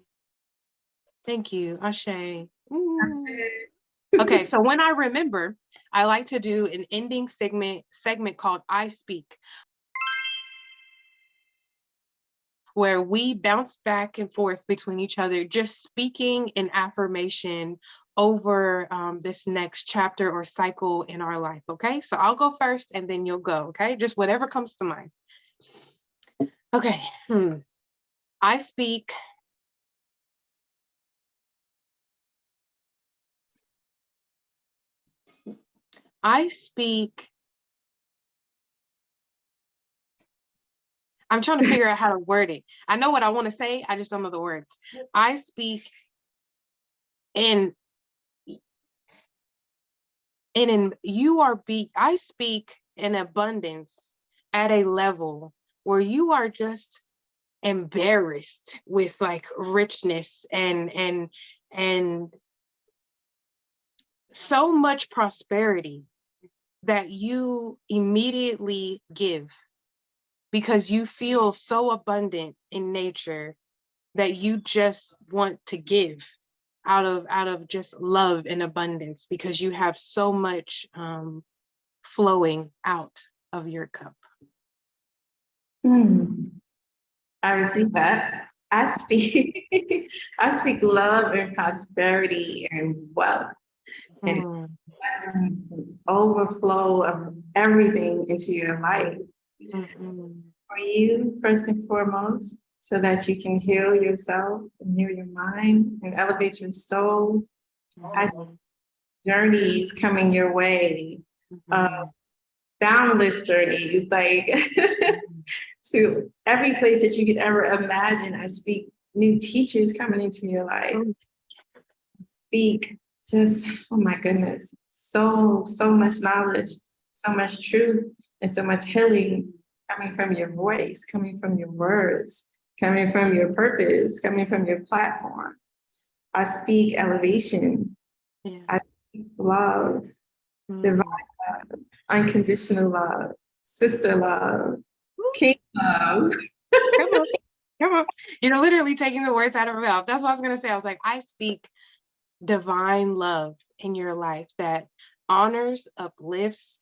Thank you, Ashe. Okay, so when I remember, I like to do an ending segment called I Speak, where we bounce back and forth between each other, just speaking an affirmation over this next chapter or cycle in our life, okay? So I'll go first and then you'll go, okay? Just whatever comes to mind. Okay, I speak I'm trying to figure out how to word it. I know what I want to say, I just don't know the words. I speak I speak in abundance at a level where you are just embarrassed with like richness and so much prosperity that you immediately give, because you feel so abundant in nature that you just want to give out of just love and abundance, because you have so much flowing out of your cup. I receive that. I speak I speak love and prosperity and wealth and abundance and overflow of everything into your life. For you, first and foremost, so that you can heal yourself and heal your mind and elevate your soul. As journeys coming your way, boundless journeys, like to every place that you could ever imagine. I speak new teachers coming into your life. I speak just, oh my goodness, so much knowledge, so much truth, and so much healing coming from your voice, coming from your words, coming from your purpose, coming from your platform. I speak elevation. I speak love, divine love, unconditional love, sister love, king love. Come on. You're literally taking the words out of my mouth. That's what I was going to say. I was like, I speak divine love in your life that honors, uplifts,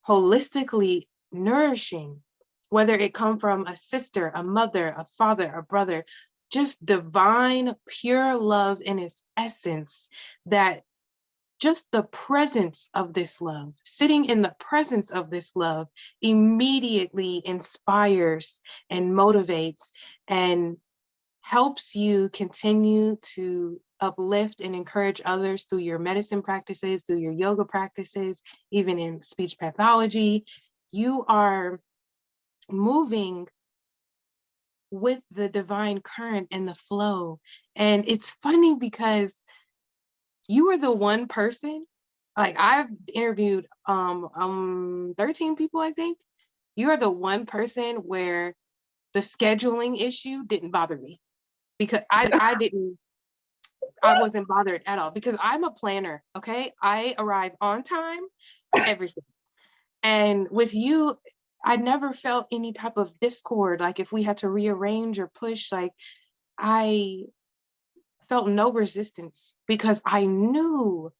holistically nourishing, whether it come from a sister, a mother, a father, a brother, just divine, pure love in its essence, that just the presence of this love, sitting in the presence of this love immediately inspires and motivates and helps you continue to uplift and encourage others through your medicine practices, through your yoga practices, even in speech pathology. You are moving with the divine current and the flow. And it's funny because you are the one person, like I've interviewed 13 people, I think. You are the one person where the scheduling issue didn't bother me, because I I wasn't bothered at all because I'm a planner. Okay. I arrive on time, everything. And with you, I never felt any type of discord. Like if we had to rearrange or push, like I felt no resistance because I knew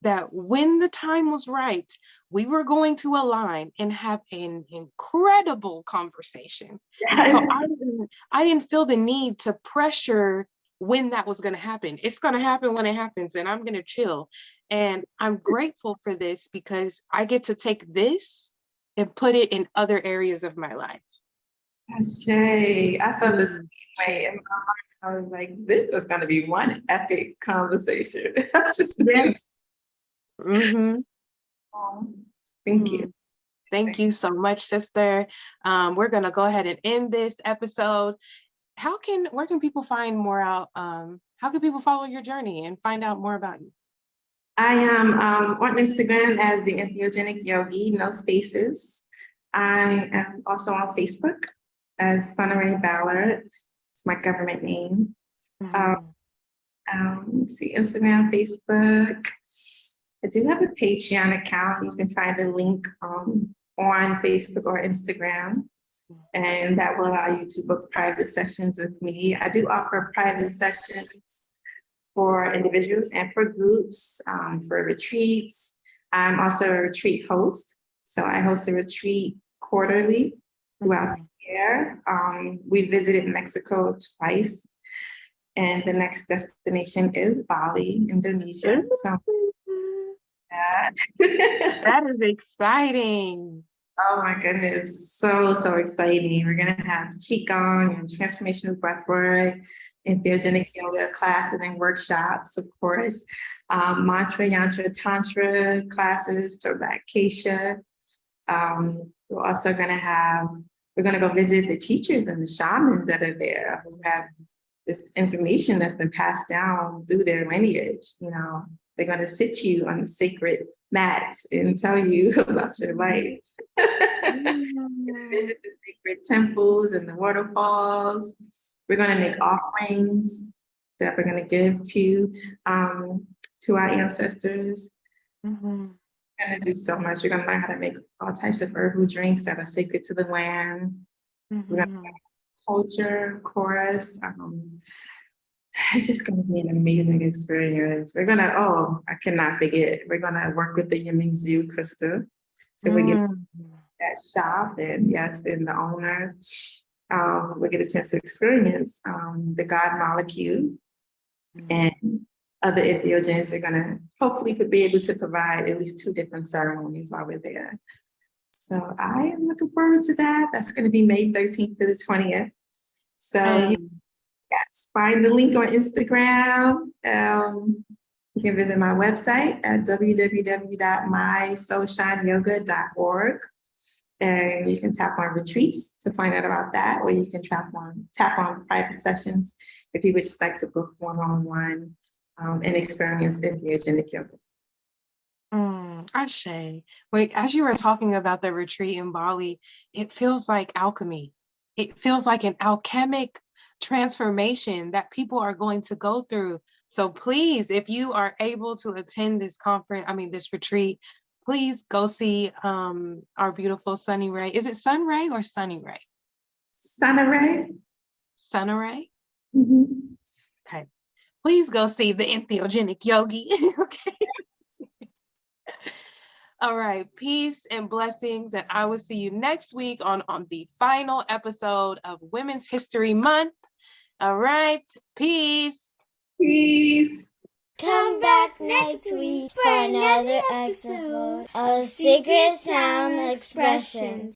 that when the time was right, we were going to align and have an incredible conversation. Yes. So I didn't feel the need to pressure when that was going to happen. It's going to happen when it happens, and I'm going to chill. And I'm grateful for this because I get to take this and put it in other areas of my life. Shay, I felt the same way in my heart. I was like, this is going to be one epic conversation. I just knew. Yes. Mm-hmm. Thank you. Thank you so much, sister. We're going to go ahead and end this episode. Where can people find more out? How can people follow your journey and find out more about you? I am on Instagram as the Entheogenic Yogi, no spaces. I am also on Facebook as Suniray Ballard. It's my government name. Let's see, Instagram, Facebook. I do have a Patreon account. You can find the link on Facebook or Instagram. And that will allow you to book private sessions with me. I do offer private sessions for individuals and for groups, for retreats. I'm also a retreat host. So I host a retreat quarterly throughout the year. We visited Mexico twice. And the next destination is Bali, Indonesia. So that is exciting. Oh my goodness, so exciting. We're gonna have Qigong and transformational breathwork, Entheogenic yoga classes and workshops, of course, mantra, yantra, tantra classes, Torbakesha. We're also we're gonna go visit the teachers and the shamans that are there who have this information that's been passed down through their lineage. You know, they're gonna sit you on the sacred mats and tell you about your life. Visit the sacred temples and the waterfalls. We're going to make offerings that we're going to give to our ancestors. We're going to do so much. We're going to learn how to make all types of herbal drinks that are sacred to the land. We're going to learn culture, of course. It's just going to be an amazing experience. We're going to, I cannot forget, we're going to work with the Yemingzu crystal. So we get that shop and the owner, we get a chance to experience the God molecule and other entheogens. We're going to hopefully be able to provide at least 2 different ceremonies while we're there. So I am looking forward to that. That's going to be May 13th to the 20th. So yes, find the link on Instagram. You can visit my website at www.mysoulshineyoga.org. And you can tap on retreats to find out about that, or you can tap on private sessions if you would just like to book one-on-one and experience Entheogenic yoga. Ashe. Wait, as you were talking about the retreat in Bali, it feels like alchemy. It feels like an alchemic transformation that people are going to go through. So please, if you are able to attend this this retreat, please go see our beautiful Suniray. Is it Sunray or Sunnyray? Suniray. Suniray? Mm-hmm. Okay. Please go see the Entheogenic Yogi. Okay. All right. Peace and blessings. And I will see you next week on the final episode of Women's History Month. All right. Peace. Peace. Come back next week for another episode of Secret Sound Expressions.